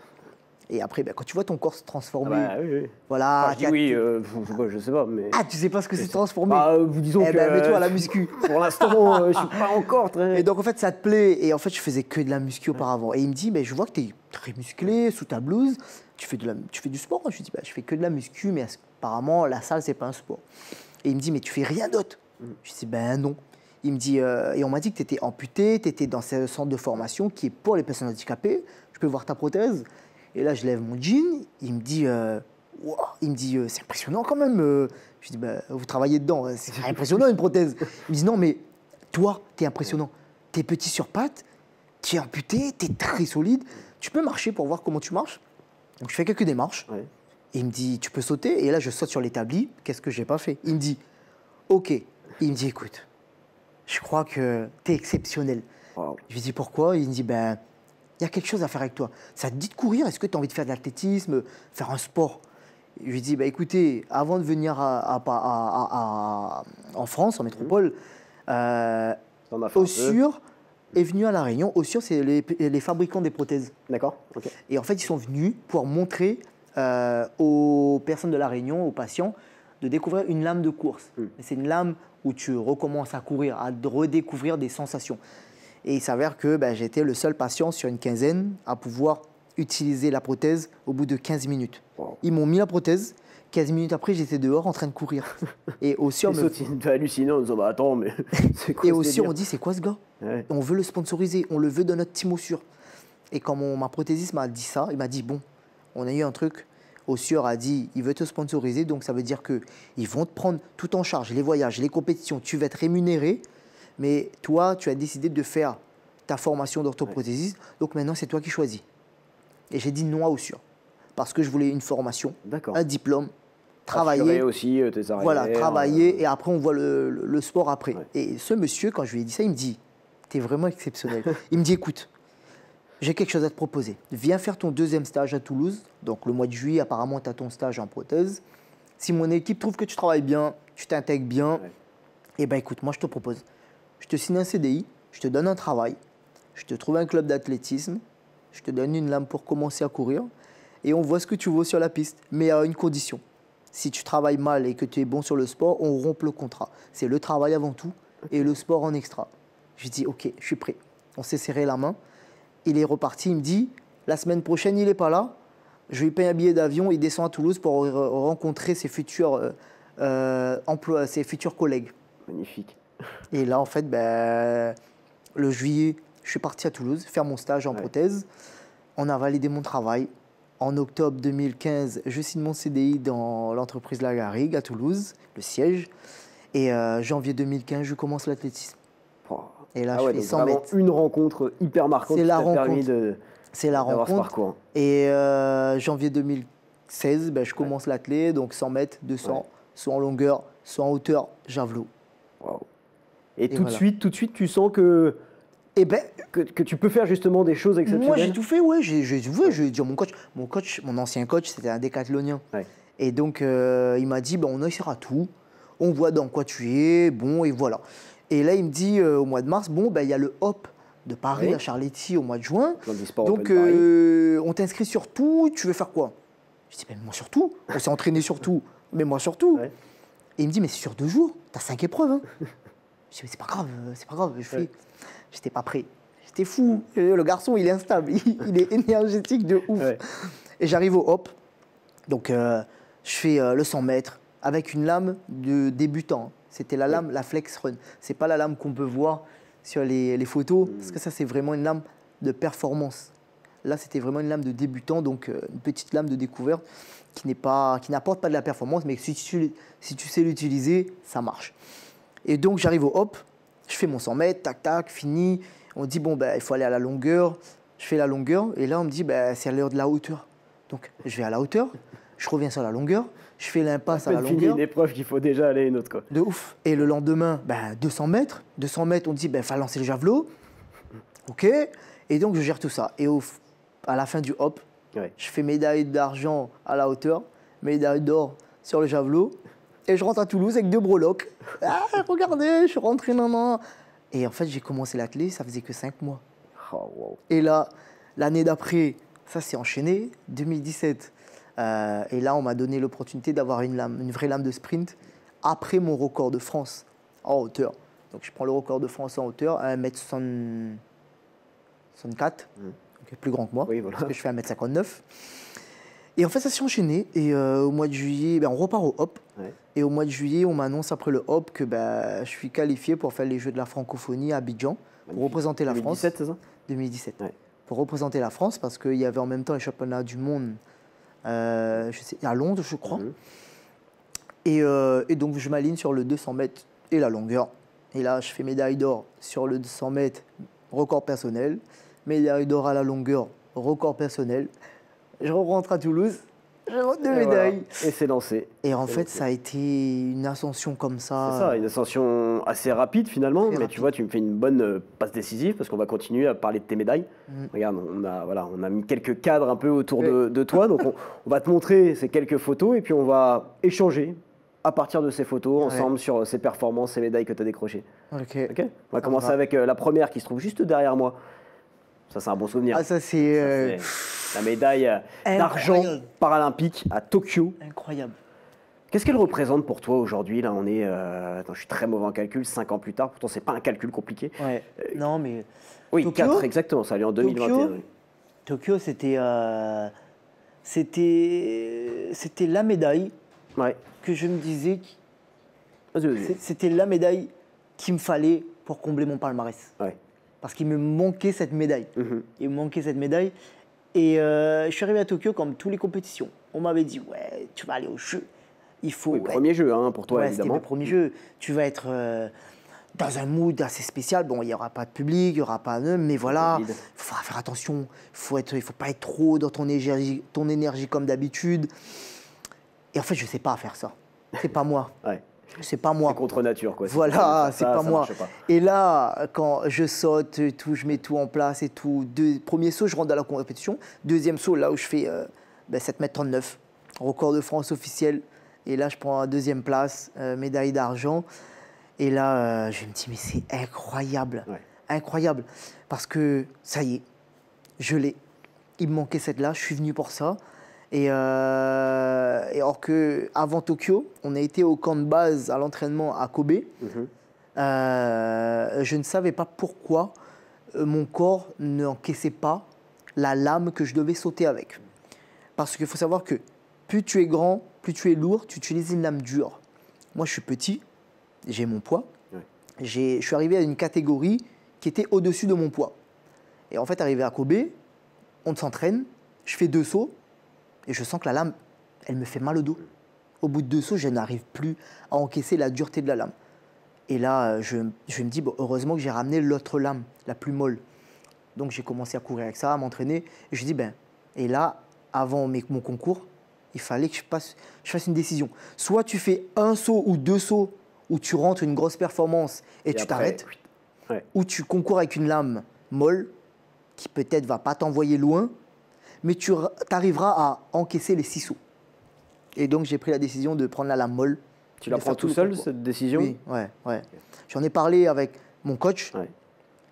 Et après, quand tu vois ton corps se transformer, voilà. Enfin, je sais pas, mais. Ah, tu sais pas ce que c'est transformé? Disons que. Mets-toi à la muscu. Pour l'instant, je suis pas encore très. Et donc, en fait, ça te plaît. Et en fait, je faisais que de la muscu auparavant. Et il me dit, je vois que tu es très musclé, sous ta blouse. Tu fais du sport? Je lui dis, je fais que de la muscu, mais apparemment, la salle, c'est pas un sport. Et il me dit, mais tu fais rien d'autre? Je dis, non. Il me dit, et on m'a dit que tu étais amputé, tu étais dans ce centre de formation qui est pour les personnes handicapées. Je peux voir ta prothèse? Et là, je lève mon jean. Il me dit, c'est impressionnant quand même. Je dis, vous travaillez dedans, c'est impressionnant une prothèse. Il me dit, non, mais toi, tu es impressionnant. Tu es petit sur pattes, tu es amputé, tu es très solide. Tu peux marcher pour voir comment tu marches? Donc, je fais quelques démarches. Ouais. Et il me dit, tu peux sauter? Et là, je saute sur l'établi. Qu'est-ce que j'ai pas fait? Il me dit, OK. Il me dit, écoute, je crois que tu es exceptionnel. Wow. Je lui dis, pourquoi? Il me dit, il y a quelque chose à faire avec toi. Ça te dit de courir? Est-ce que tu as envie de faire de l'athlétisme, faire un sport? Je lui dis, écoutez, avant de venir en France, en métropole, Ossur est venu à La Réunion. Ossur, c'est les fabricants des prothèses. D'accord. Okay. Et en fait, ils sont venus pour montrer aux personnes de La Réunion, aux patients, de découvrir une lame de course. C'est une lame où tu recommences à courir, à redécouvrir des sensations. Et il s'avère que j'étais le seul patient sur une quinzaine à pouvoir utiliser la prothèse au bout de 15 minutes. Wow. Ils m'ont mis la prothèse, 15 minutes après, j'étais dehors en train de courir. Et aussi, c'est hallucinant en disant, attends, mais c'est quoi? Et aussi, on dit, c'est quoi ce gars? Ouais. On veut le sponsoriser, on le veut dans notre team Ossur. Et quand ma prothésiste m'a dit ça, il m'a dit, bon, on a eu un truc. Ossur a dit, il veut te sponsoriser, donc ça veut dire qu'ils vont te prendre tout en charge, les voyages, les compétitions, tu vas être rémunéré. Mais toi, tu as décidé de faire ta formation d'orthoprothésiste, donc maintenant, c'est toi qui choisis. Et j'ai dit non à Ossur, parce que je voulais une formation, un diplôme, travailler aussi tes arrières. Voilà, travailler et après on voit le sport après. Ouais. Et ce monsieur, quand je lui ai dit ça, il me dit, t'es vraiment exceptionnel. Il me dit, écoute, j'ai quelque chose à te proposer. Viens faire ton deuxième stage à Toulouse. Donc le mois de juillet, apparemment, tu as ton stage en prothèse. Si mon équipe trouve que tu travailles bien, tu t'intègres bien, Ouais. eh bien écoute, moi je te propose, je te signe un CDI, je te donne un travail, je te trouve un club d'athlétisme, je te donne une lame pour commencer à courir et on voit ce que tu vaux sur la piste, mais à une condition. Si tu travailles mal et que tu es bon sur le sport, on rompt le contrat. C'est le travail avant tout et le sport en extra. Je dis ok, je suis prêt. On s'est serré la main. Il est reparti, il me dit, la semaine prochaine, il n'est pas là. Je lui paye un billet d'avion, il descend à Toulouse pour rencontrer ses futurs ses futurs collègues. Magnifique. Et là, en fait, ben, le juillet, je suis parti à Toulouse faire mon stage en prothèse. On a validé mon travail. En octobre 2015, je signe mon CDI dans l'entreprise La Garrigue à Toulouse, le siège. Et janvier 2015, je commence l'athlétisme. Oh. Et là, Ah ouais, je fais donc 100 vraiment mètres. une rencontre hyper marquante C'est qui la t'a permis rencontre. C'est la d'avoir ce rencontre. parcours. Et janvier 2016, ben, je commence l'athlé, donc 100 mètres, 200, Ouais. soit en longueur, soit en hauteur, javelot. Wow. Et tout, voilà. tout de suite, tu sens que, Et ben, que tu peux faire justement des choses exceptionnelles. moi j'ai tout fait, ouais. J'ai dit à mon ancien coach, c'était un décathlonien. Ouais. Et donc il m'a dit, ben, on essaiera tout, on voit dans quoi tu es, bon, et voilà. Et là il me dit au mois de mars, bon, ben, il y a le HOP de Paris Oui. à Charletti au mois de juin. Dans le sport Donc Open Paris. on t'inscrit sur tout, tu veux faire quoi? Je dis, ben, moi sur tout, on s'est entraîné sur tout, mais moi sur tout. Ouais. Et il me dit, mais c'est sur 2 jours, t'as 5 épreuves. Hein. Je dis, mais c'est pas grave, c'est pas grave. Ouais. J'étais pas prêt. J'étais fou. Le garçon, il est instable, il est énergétique de ouf. Ouais. Et j'arrive au hop. Donc je fais le 100 mètres avec une lame de débutant. C'était la lame, la Flex Run. C'est pas la lame qu'on peut voir sur les photos, parce que ça, c'est vraiment une lame de performance. Là, c'était vraiment une lame de débutant, donc une petite lame de découverte qui n'apporte pas de la performance, mais si tu sais l'utiliser, ça marche. Et donc, j'arrive au hop, je fais mon 100 mètres, tac, tac, fini. On dit, bon, ben, il faut aller à la longueur. Je fais la longueur, et là, on me dit, ben, c'est à l'heure de la hauteur. Donc, je vais à la hauteur, je reviens sur la longueur, je fais l'impasse à la Fini longueur. une épreuve qu'il faut déjà aller à une autre. Quoi. De ouf. Et le lendemain, ben, 200 mètres. 200 mètres, on dit, ben, faut lancer le javelot. OK. Et donc, je gère tout ça. Et à la fin du hop, Ouais. je fais médaille d'argent à la hauteur, médaille d'or sur le javelot. Et je rentre à Toulouse avec 2 breloques. Ah, regardez, je suis rentré, non. Et en fait, j'ai commencé l'athlé, ça faisait que 5 mois. Oh, wow. Et là, l'année d'après, ça s'est enchaîné, 2017. Et là, on m'a donné l'opportunité d'avoir une vraie lame de sprint après mon record de France en hauteur. Donc, je prends le record de France en hauteur à 1m64, donc plus grand que moi, Oui, voilà. parce que je fais 1m59. Et en fait, ça s'est enchaîné. Et au mois de juillet, ben, on repart au hop. Ouais. Et au mois de juillet, on m'annonce après le hop que ben, je suis qualifié pour faire les Jeux de la francophonie à Abidjan, pour représenter la France. 2017, c'est ça? 2017. Ouais. Pour représenter la France, parce qu'il y avait en même temps les championnats du monde à Londres, je crois. Mhm. Et donc, je m'aligne sur le 200 mètres et la longueur. Et là, je fais médaille d'or sur le 200 mètres, record personnel. Médaille d'or à la longueur, record personnel. Je rentre à Toulouse, je rentre 2 Et médailles. voilà. Et c'est lancé. Et en C'est fait, lancé. ça a été une ascension comme ça. C'est ça, une ascension assez rapide finalement, Très mais rapide. tu vois, tu me fais une bonne passe décisive parce qu'on va continuer à parler de tes médailles. Regarde, on a mis quelques cadres un peu autour de toi, donc on va te montrer ces quelques photos et puis on va échanger à partir de ces photos ensemble sur ces performances, ces médailles que tu as décrochées. Ok. Ok, on va commencer va. avec la première qui se trouve juste derrière moi. Ça, c'est un bon souvenir. Ah, ça, c'est La médaille d'argent incroyable. paralympique à Tokyo. incroyable. Qu'est-ce qu'elle représente pour toi aujourd'hui? Là, on est. Attends, je suis très mauvais en calcul, 5 ans plus tard. Pourtant, c'est pas un calcul compliqué. Ouais. Non, mais Oui, Tokyo 4 exactement. Ça allait en 2021. oui. Tokyo, c'était la médaille Ouais. que je me disais, Vas-y, vas-y. c'était la médaille qu'il me fallait pour combler mon palmarès. Ouais. Parce qu'il me manquait cette médaille. Mhm. Il me manquait cette médaille. Et je suis arrivé à Tokyo comme toutes les compétitions. On m'avait dit, ouais, tu vas aller au jeu. Il faut. Oui, ouais, premier jeu hein, pour toi, ouais, c'était évidemment. le premier jeu. Tu vas être dans un mood assez spécial. Bon, il n'y aura pas de public, il n'y aura pas de... Mais voilà, il Covid. faut faire attention. Il faut pas être trop dans ton énergie comme d'habitude. Et en fait, je ne sais pas faire ça. C'est pas moi. Ouais. C'est pas moi. C'est contre nature, quoi. Voilà, c'est pas ça moi. marche pas. Et là, quand je saute et tout, je mets tout en place et tout. Premier saut, je rentre dans la compétition. Deuxième saut, là où je fais 7,39 m, record de France officiel. Et là, je prends la deuxième place, médaille d'argent. Et là, je me dis, mais c'est incroyable. Ouais. Incroyable. Parce que ça y est, je l'ai. Il me manquait cette là, je suis venu pour ça. Et alors qu'avant Tokyo, on a été au camp de base à l'entraînement à Kobe. Je ne savais pas pourquoi mon corps n'encaissait pas la lame que je devais sauter avec. Parce qu'il faut savoir que plus tu es grand, plus tu es lourd, tu utilises une lame dure. Moi, je suis petit, j'ai mon poids. Ouais. Je suis arrivé à une catégorie qui était au-dessus de mon poids. Et en fait, arrivé à Kobe, on s'entraîne, je fais 2 sauts et je sens que la lame, elle me fait mal au dos. Au bout de 2 sauts, je n'arrive plus à encaisser la dureté de la lame. Et là, je me dis, bon, heureusement que j'ai ramené l'autre lame, la plus molle. Donc j'ai commencé à courir avec ça, à m'entraîner. Et je dis, et là, avant mon concours, il fallait que je fasse une décision. Soit tu fais 1 saut ou 2 sauts où tu rentres une grosse performance et tu t'arrêtes, ouais. ou tu concours avec une lame molle qui peut-être va pas t'envoyer loin, mais tu arriveras à encaisser les 6 sauts. Et donc j'ai pris la décision de prendre la lame molle. Tu la prends tout seul, cette décision? Oui, ouais. J'en ai parlé avec mon coach. Ouais.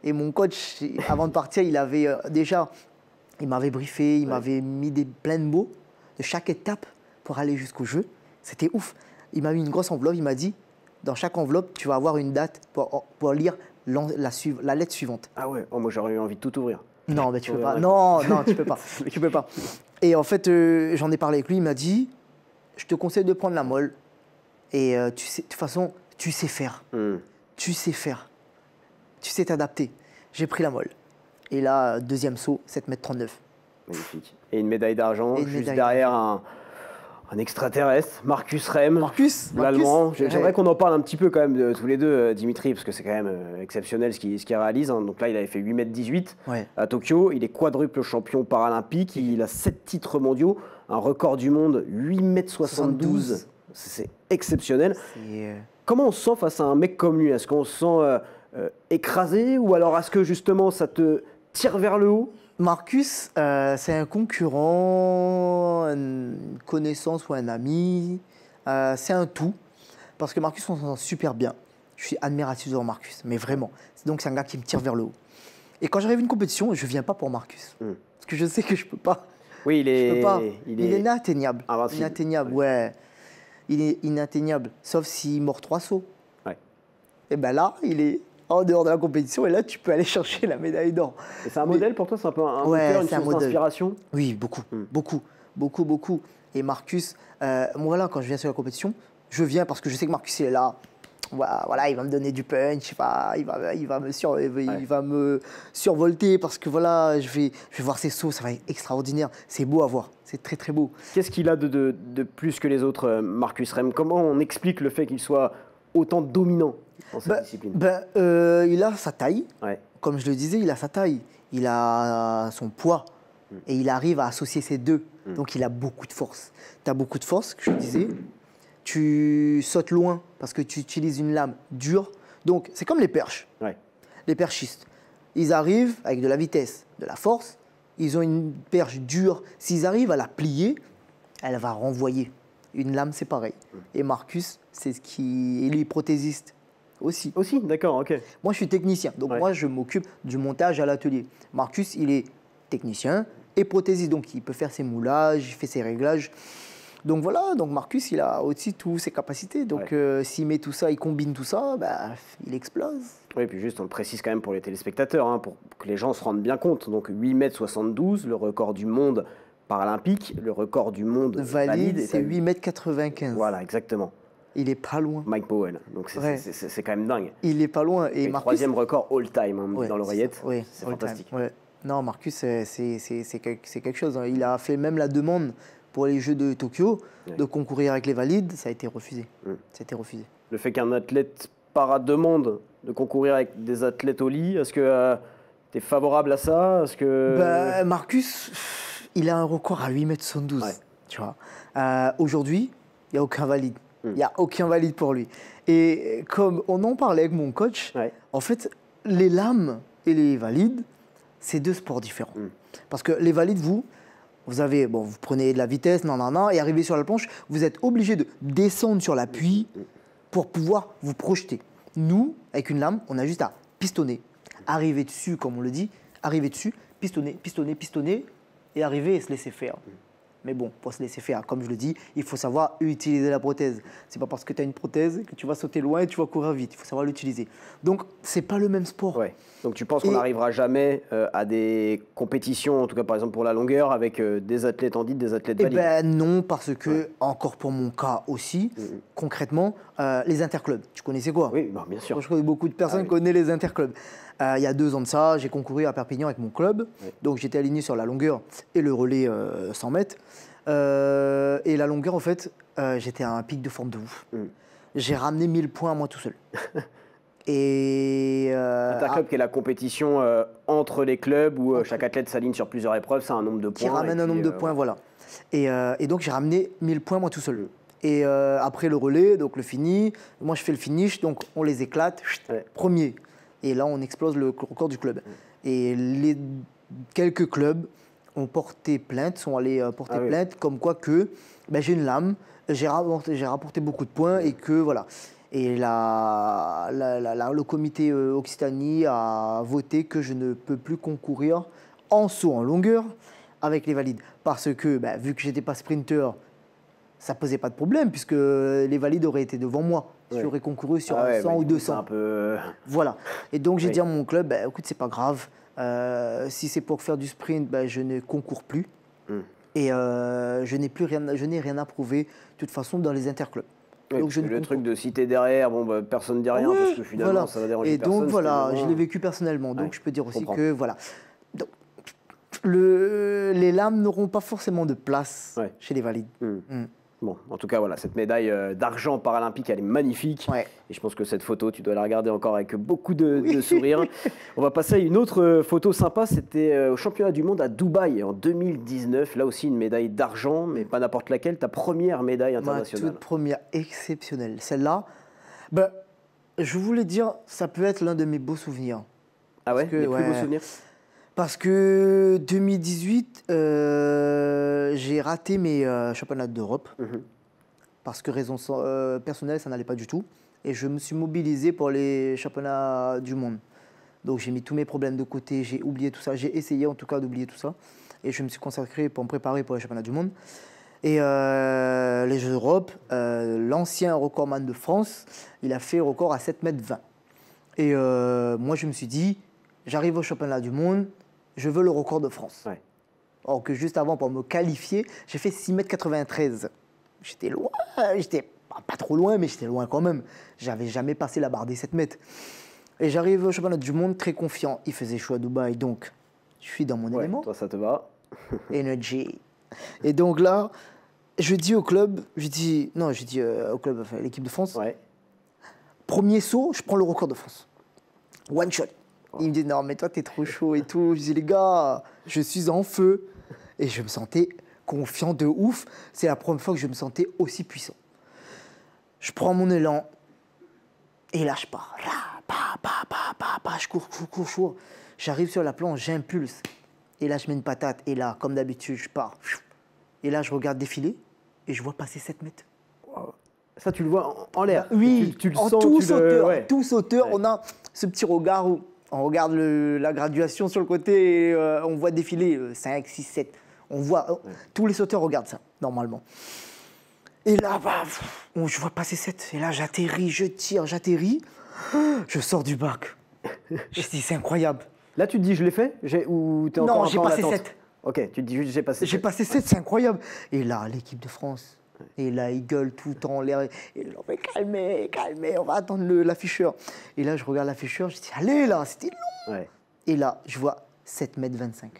Et mon coach, avant de partir, il avait il m'avait briefé, il m'avait mis plein de mots de chaque étape pour aller jusqu'au jeu. C'était ouf. Il m'a mis une grosse enveloppe, il m'a dit, dans chaque enveloppe, tu vas avoir une date pour lire la lettre suivante. Ah ouais, moi j'aurais eu envie de tout ouvrir. Non, mais tu peux pas. Non, tu peux pas. Tu peux pas. Et en fait, j'en ai parlé avec lui, il m'a dit, je te conseille de prendre la molle. Et tu sais, de toute façon, tu sais faire. Tu sais faire. Tu sais t'adapter. J'ai pris la molle. Et là, deuxième saut, 7,39 m. Magnifique. Et une médaille d'argent, juste derrière un extraterrestre, Marcus Rem, l'Allemand. J'aimerais qu'on en parle un petit peu quand même de tous les deux, Dimitri, parce que c'est quand même exceptionnel ce qu'il réalise. Donc là, il avait fait 8,18 m à Tokyo. Il est quadruple champion paralympique. Il a 7 titres mondiaux, un record du monde, 8,72 m. C'est exceptionnel. Comment on se sent face à un mec comme lui? Est-ce qu'on se sent écrasé, ou alors est-ce que justement ça te tire vers le haut? Marcus, c'est un concurrent, une connaissance ou un ami. C'est un tout. Parce que Marcus, on s'entend super bien. Je suis admiratif de Marcus, mais vraiment. Donc c'est un gars qui me tire vers le haut. Et quand j'arrive à une compétition, je ne viens pas pour Marcus. Parce que je sais que je ne peux pas. Oui, il est inatteignable. Invincible. Inatteignable, ouais. Il est inatteignable, sauf s'il mord 3 sauts. Ouais. Et bien là, il est en dehors de la compétition, et là, tu peux aller chercher la médaille d'or. Et c'est un modèle pour toi? C'est un peu un moteur, une source d'inspiration? Oui, beaucoup. Et Marcus, moi, voilà, quand je viens sur la compétition, je viens parce que je sais que Marcus, il est là. Voilà, il va me donner du punch, il va me survolter parce que voilà, je vais voir ses sauts, ça va être extraordinaire. C'est beau à voir, c'est très très beau. Qu'est-ce qu'il a de plus que les autres, Marcus Rem? Comment on explique le fait qu'il soit autant dominant dans cette discipline? Il a sa taille, comme je le disais, il a sa taille, il a son poids et il arrive à associer ces deux. Donc il a beaucoup de force. Tu as beaucoup de force, que je te disais. Tu sautes loin parce que tu utilises une lame dure. Donc, c'est comme les perches. Les perchistes. Ils arrivent avec de la vitesse, de la force. Ils ont une perche dure. S'ils arrivent à la plier, elle va renvoyer. Une lame, c'est pareil. Et Marcus, c'est ce qui... Il est prothésiste aussi. Aussi, d'accord, ok. Moi, je suis technicien. Donc, moi, je m'occupe du montage à l'atelier. Marcus, il est technicien et prothésiste. Donc, il peut faire ses moulages, il fait ses réglages. Donc voilà, donc Marcus, il a aussi toutes ses capacités. Donc s'il met tout ça, il combine tout ça, il explose. Oui, et puis juste, on le précise quand même pour les téléspectateurs, pour que les gens se rendent bien compte. Donc 8,72 m, le record du monde paralympique, le record du monde valide. C'est 8,95 m. Voilà, exactement. Il est pas loin. Mike Powell, donc c'est quand même dingue. Il est pas loin. Et Marcus, 3e record all-time, on me dit dans l'oreillette. C'est fantastique. Non, Marcus, c'est quelque chose. Il a fait même la demande pour les Jeux de Tokyo, de concourir avec les valides, ça a été refusé. Le fait qu'un athlète para-demande de concourir avec des athlètes au lit, est-ce que tu es favorable à ça? Marcus, il a un record à 8,72 m. Tu vois. Aujourd'hui, il n'y a aucun valide. Il n'y a aucun valide pour lui. Et comme on en parlait avec mon coach, en fait, les lames et les valides, c'est deux sports différents. Parce que les valides, vous avez, bon, vous prenez de la vitesse, et arrivez sur la planche, vous êtes obligé de descendre sur l'appui pour pouvoir vous projeter. Nous, avec une lame, on a juste à pistonner, arriver dessus, comme on le dit, arriver dessus, pistonner, pistonner, pistonner, et arriver et se laisser faire. Mais bon, pour se laisser faire, comme je le dis, il faut savoir utiliser la prothèse. C'est pas parce que tu as une prothèse que tu vas sauter loin et tu vas courir vite. Il faut savoir l'utiliser. Donc, c'est pas le même sport. Ouais. Donc, tu penses qu'on n'arrivera jamais à des compétitions, en tout cas par exemple pour la longueur, avec des athlètes en dit, des athlètes valides? Eh ben non, parce que, encore pour mon cas aussi, concrètement, les interclubs. Tu connaissais quoi? Oui, bah, bien sûr. Je crois que beaucoup de personnes connaissent les interclubs. Il y a 2 ans de ça, j'ai concouru à Perpignan avec mon club. Donc, j'étais aligné sur la longueur et le relais 100 mètres. Et la longueur, en fait, j'étais à un pic de forme de ouf. J'ai ramené 1000 points à moi tout seul. Et Interclub, qui est la compétition entre les clubs où chaque athlète s'aligne sur plusieurs épreuves, c'est un nombre de points. Qui ramène un nombre de points, voilà. Et donc, j'ai ramené 1000 points moi tout seul. Et après le relais, donc le fini, moi je fais le finish, donc on les éclate, premier. Et là, on explose le record du club. Et les quelques clubs ont porté plainte, sont allés porter plainte, comme quoi que j'ai une lame, j'ai rapporté beaucoup de points et que voilà. Et le comité Occitanie a voté que je ne peux plus concourir en saut en longueur avec les valides. Parce que, vu que j'étais pas sprinter, ça posait pas de problème puisque les valides auraient été devant moi. J'aurais concouru sur 100 ou 200. Un peu... Voilà. Et donc, j'ai dit à mon club, écoute, c'est pas grave. Si c'est pour faire du sprint, je ne concours plus. Et je n'ai rien à prouver, de toute façon, dans les interclubs. Oui, donc le truc de citer derrière, personne ne dit rien parce que finalement, ça va déranger personne. Et donc, voilà, je l'ai vécu personnellement. Donc, je peux dire aussi que, voilà. Donc, les lames n'auront pas forcément de place chez les valides. Bon, en tout cas, voilà, cette médaille d'argent paralympique, elle est magnifique. Et je pense que cette photo, tu dois la regarder encore avec beaucoup de sourires. On va passer à une autre photo sympa. C'était au championnat du monde à Dubaï en 2019. Là aussi, une médaille d'argent, mais pas n'importe laquelle. Ta première médaille internationale. Ma toute première exceptionnelle. Celle-là, je voulais dire, ça peut être l'un de mes beaux souvenirs. Ah ouais, les plus beaux souvenirs? Parce que 2018, j'ai raté mes championnats d'Europe. Parce que raison personnelle, ça n'allait pas du tout. Et je me suis mobilisé pour les championnats du monde. Donc j'ai mis tous mes problèmes de côté, j'ai oublié tout ça. J'ai essayé en tout cas d'oublier tout ça. Et je me suis consacré pour me préparer pour les championnats du monde. Et les Jeux d'Europe, l'ancien recordman de France, il a fait record à 7,20 m. Et moi, je me suis dit, j'arrive au championnat du monde, je veux le record de France. Or que juste avant, pour me qualifier, j'ai fait 6,93 m. J'étais loin, j'étais pas trop loin, mais j'étais loin quand même. J'avais jamais passé la barre des 7 mètres. Et j'arrive au championnat du monde très confiant. Il faisait chaud à Dubaï, donc je suis dans mon élément. Toi, ça te va. Energy. Et donc là, je dis au club, au club, enfin, l'équipe de France, premier saut, je prends le record de France. One shot. Il me dit, non, mais toi, t'es trop chaud et tout. Je dis, les gars, je suis en feu. Et je me sentais confiant de ouf. C'est la première fois que je me sentais aussi puissant. Je prends mon élan. Et là, je pars. Je cours. J'arrive sur la planche, j'impulse. Et là, je mets une patate. Et là, comme d'habitude, je pars. Et là, je regarde défiler. Et je vois passer 7 mètres. Wow. Ça, tu le vois en l'air. Oui, tu le en sens. Tout sauteur, on a ce petit regard où on regarde la graduation sur le côté et on voit défiler 5, 6, 7. On voit, tous les sauteurs regardent ça, normalement. Et là, je vois passer 7. Et là, j'atterris, je tire, j'atterris. Je sors du bac. Je dis, c'est incroyable. Là, tu te dis, je l'ai fait ou t'es encore Non, j'ai passé 7. Ok, tu te dis juste, j'ai passé 7. J'ai passé 7, c'est incroyable. Et là, l'équipe de France. Et là, ils gueulent tout le temps en l'air. Et on fait calmez, on va attendre l'afficheur. Et là, je regarde l'afficheur, je dis, allez là, c'était long. Et là, je vois 7,25 m.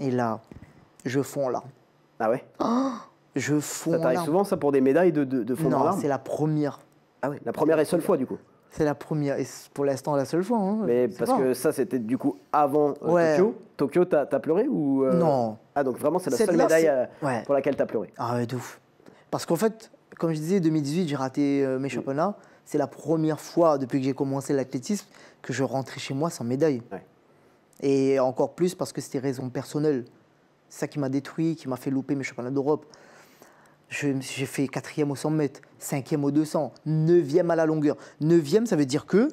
Et là, je fonds en larmes. Ah ouais? Je fonds en larmes. Ça t'arrive souvent, ça, pour des médailles de fond en larmes? Non, c'est la première. Ah oui, la première et seule fois, du coup? C'est la première, et pour l'instant, la seule fois. Hein, mais parce que ça, c'était du coup avant Tokyo. Tokyo, t'as pleuré ou Non. Ah, donc vraiment, c'est la seule médaille pour laquelle t'as pleuré? Ah ouais, de ouf. Parce qu'en fait, comme je disais, 2018, j'ai raté mes championnats. C'est la première fois depuis que j'ai commencé l'athlétisme que je rentrais chez moi sans médaille. Ouais. Et encore plus parce que c'était raison personnelle. C'est ça qui m'a détruit, qui m'a fait louper mes championnats d'Europe. J'ai fait 4e au 100 mètres, 5e au 200, 9e à la longueur. 9e, ça veut dire que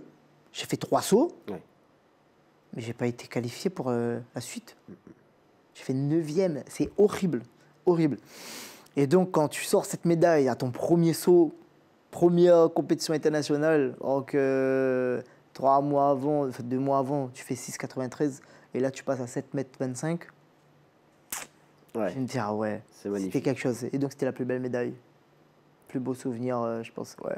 j'ai fait 3 sauts, Ouais. mais je n'ai pas été qualifié pour la suite. J'ai fait 9e, c'est horrible, horrible. Et donc, quand tu sors cette médaille à ton premier saut, première compétition internationale, donc 3 mois avant, enfin 2 mois avant, tu fais 6,93 et là tu passes à 7,25 m. Ouais. Je me dis, ah ouais, C'est magnifique. c'était quelque chose. Et donc, c'était la plus belle médaille. Plus beau souvenir, je pense, ouais.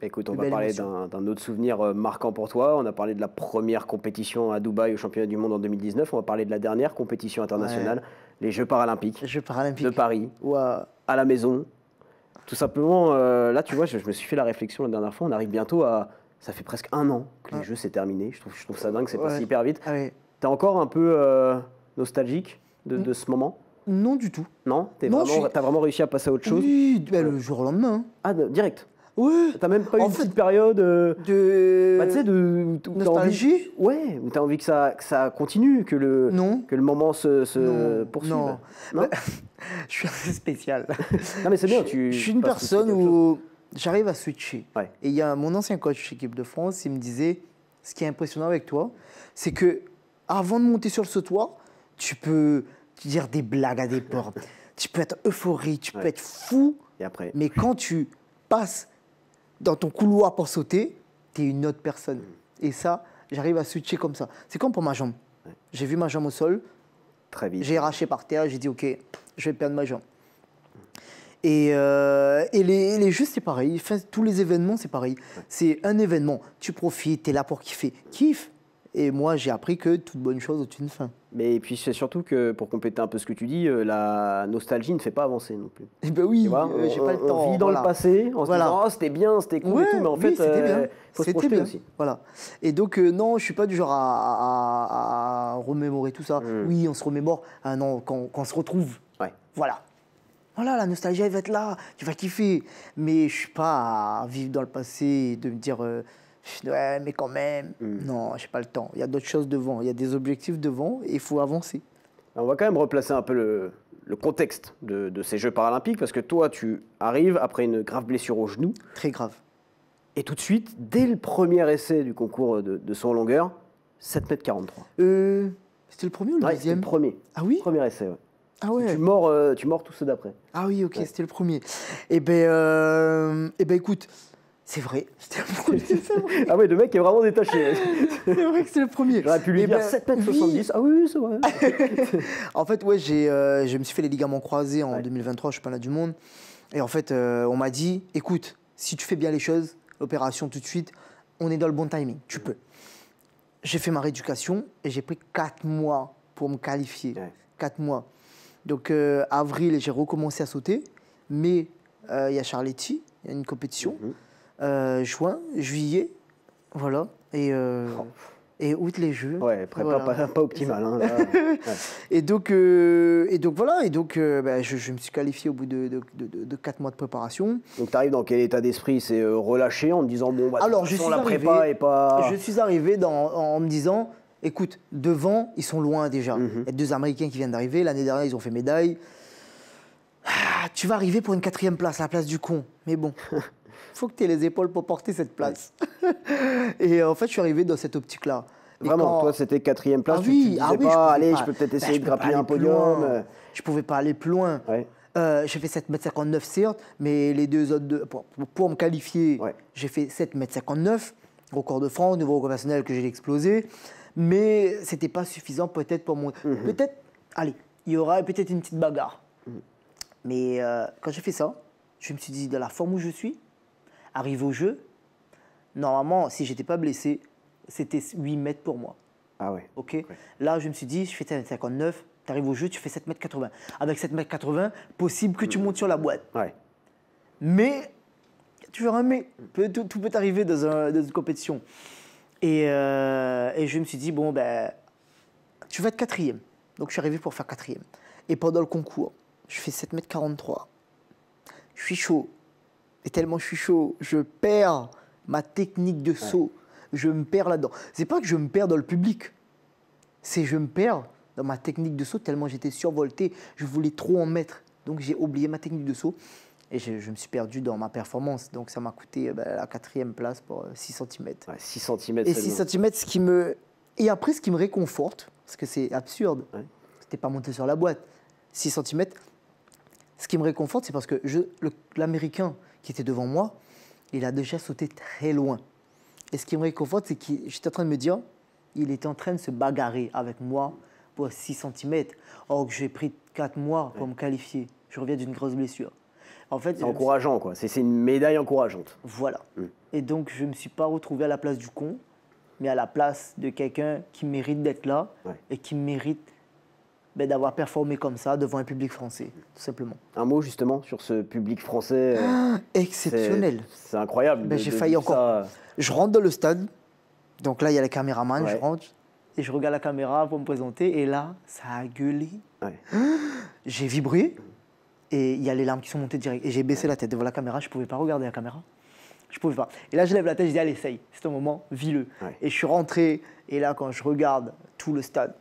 Écoute, on Plus va belle parler émotion. d'un autre souvenir marquant pour toi. On a parlé de la première compétition à Dubaï au championnat du monde en 2019. On va parler de la dernière compétition internationale, les Jeux paralympiques Jeux paralympiques. de Paris, Ouais. à la maison. Tout simplement, là, tu vois, je me suis fait la réflexion la dernière fois. On arrive bientôt à... Ça fait presque 1 an que les Ouais. Jeux s'est terminé. Je trouve ça dingue, c'est passé Ouais. hyper vite. Ah ouais. T'es encore un peu nostalgique de ce moment? Non, du tout. Non? Non, T'as vraiment réussi à passer à autre chose? Oui, ben, le jour au lendemain. Ah, direct. Ouais. T'as même pas eu En une fait, petite période De. bah, tu sais, où t'as Nostalgie. envie, ouais, où t'as envie que ça continue, que Non. le moment se Non, poursuive. non. Non, Je suis assez spécial. Non, mais c'est bien. Je suis une passes aussi personne quelque chose. où j'arrive à switcher. Ouais. Et il y a mon ancien coach équipe de France, il me disait, ce qui est impressionnant avec toi, c'est que avant de monter sur le sautoir, tu peux dire des blagues à des portes, tu peux être euphorique, tu peux Ouais. être fou, Et après, mais quand tu passes dans ton couloir pour sauter, tu es une autre personne. Et ça, j'arrive à switcher comme ça. C'est comme pour ma jambe. J'ai vu ma jambe au sol, très vite. j'ai arraché par terre, j'ai dit ok, je vais perdre ma jambe. Et les jeux, c'est pareil. Enfin, tous les événements, c'est pareil. C'est un événement, tu profites, tu es là pour kiffer. Kiffe. Et moi, j'ai appris que toute bonne chose a une fin. Mais puis c'est surtout que, pour compléter un peu ce que tu dis, la nostalgie ne fait pas avancer non plus. Et ben oui, Tu vois, j'ai pas le temps. on vit dans voilà. le passé, en se Voilà. disant, oh, c'était bien, c'était cool Ouais, et tout, mais en oui, fait, c'était bien. faut se C'était projeter bien. aussi. Voilà. Et donc, non, je suis pas du genre à remémorer tout ça. Oui, on se remémore. Ah non, quand on se retrouve. Ouais. Voilà. Voilà, la nostalgie, elle va être là. Tu vas kiffer. Mais je suis pas à vivre dans le passé et de me dire, ouais, mais quand même. Non, j'ai pas le temps. Il y a d'autres choses devant. Il y a des objectifs devant et il faut avancer. On va quand même replacer un peu le contexte de ces Jeux paralympiques, parce que toi, tu arrives après une grave blessure au genou, Très grave. et tout de suite, dès le premier essai du concours de saut en longueur, 7,43 m. C'était le premier ou le Ouais, c'était deuxième? le premier. Ah oui? Premier essai, ouais. Ah ouais. Tu mords tous ceux d'après. Ah oui, ok, Ouais. c'était le premier. Eh ben, écoute, c'est vrai. C'était le premier. C'est vrai. Ah ouais, le mec est vraiment détaché. C'est vrai que c'était le premier. J'aurais pu lui Eh dire ben, 7,70 m. Ah oui, c'est vrai. En fait, ouais, je me suis fait les ligaments croisés en Ouais. 2023, je suis championnat du monde. Et en fait, on m'a dit, écoute, si tu fais bien les choses, l'opération tout de suite, on est dans le bon timing, tu peux. J'ai fait ma rééducation et j'ai pris 4 mois pour me qualifier. Ouais. 4 mois. Donc, avril, j'ai recommencé à sauter. Mais il y a Charletti, il y a une compétition. Juin, juillet, voilà. Et août, les Jeux. Ouais, prépa Voilà. pas optimal. Hein, là. Ouais. Et donc voilà, je me suis qualifié au bout de 4 mois de préparation. Donc tu arrives dans quel état d'esprit? C'est relâché en te disant, bon, bah, de Alors, toute je façon, suis la arrivé- prépa est pas... Je suis arrivé en me disant, écoute, devant, ils sont loin déjà. Il y a 2 Américains qui viennent d'arriver, l'année dernière, ils ont fait médaille. Ah, tu vas arriver pour une 4e place, la place du con. Mais bon, faut que tu aies les épaules pour porter cette place. Et en fait, je suis arrivé dans cette optique-là. Et Vraiment, quand- toi, c'était 4e place, Ah tu oui, te disais ah oui, je pas, pouvais allez, pas. je peux peut-être Ben, essayer je de peux pas grappiller aller un plus podium. loin. Je pouvais pas aller plus loin. Ouais. J'ai fait 7,59 m certes, mais les 2 autres, pour me qualifier, Ouais. j'ai fait 7,59 m, record de France, nouveau record personnel que j'ai explosé. Mais c'était pas suffisant peut-être pour mon... Peut-être, allez, il y aura peut-être une petite bagarre. Mais quand j'ai fait ça, je me suis dit, dans la forme où je suis, arrivé au jeu, normalement, si j'étais pas blessé, c'était 8 mètres pour moi. Ah ouais. Ok. Là, je me suis dit, je fais 7,59 m, tu arrives au jeu, tu fais 7,80 m. Avec 7,80 m, possible que tu montes sur la boîte. Ouais. Mais, il y a toujours un mais. Tout peut arriver dans une compétition. Et je me suis dit, bon, ben, tu vas être 4e. Donc, je suis arrivé pour faire 4e. Et pendant le concours, je fais 7,43 m. Je je suis chaud. Et tellement je suis chaud, je perds ma technique de saut. Je me perds là-dedans. C'est pas que je me perds dans le public. C'est je me perds dans ma technique de saut tellement j'étais survolté. Je voulais trop en mettre. Donc j'ai oublié ma technique de saut. Et je me suis perdu dans ma performance. Donc ça m'a coûté la 4e place pour 6 cm. Ouais, 6 cm. Et 6 cm, ce qui me... Et après, ce qui me réconforte, parce que c'est absurde, c'était pas monté sur la boîte, 6 cm, ce qui me réconforte, c'est parce que l'Américain qui était devant moi, il a déjà sauté très loin. Et ce qui me réconforte, c'est que j'étais en train de me dire, il était en train de se bagarrer avec moi pour 6 cm. Or que j'ai pris 4 mois pour me qualifier. Je reviens d'une grosse blessure. En fait, c'est encourageant, quoi. C'est une médaille encourageante. Voilà. Et donc, je ne me suis pas retrouvé à la place du con, mais à la place de quelqu'un qui mérite d'être là et qui mérite d'avoir performé comme ça devant un public français, tout simplement. Un mot justement sur ce public français. Exceptionnel. C'est incroyable. J'ai failli encore. Ça... Je rentre dans le stade, donc là il y a les caméramans, je rentre et je regarde la caméra pour me présenter et là ça a gueulé. J'ai vibré et il y a les larmes qui sont montées direct et j'ai baissé la tête devant la caméra, je ne pouvais pas regarder la caméra. Je pouvais pas. Et là je lève la tête, je dis allez essaye, c'est un moment vilain. Et je suis rentré et là quand je regarde tout le stade,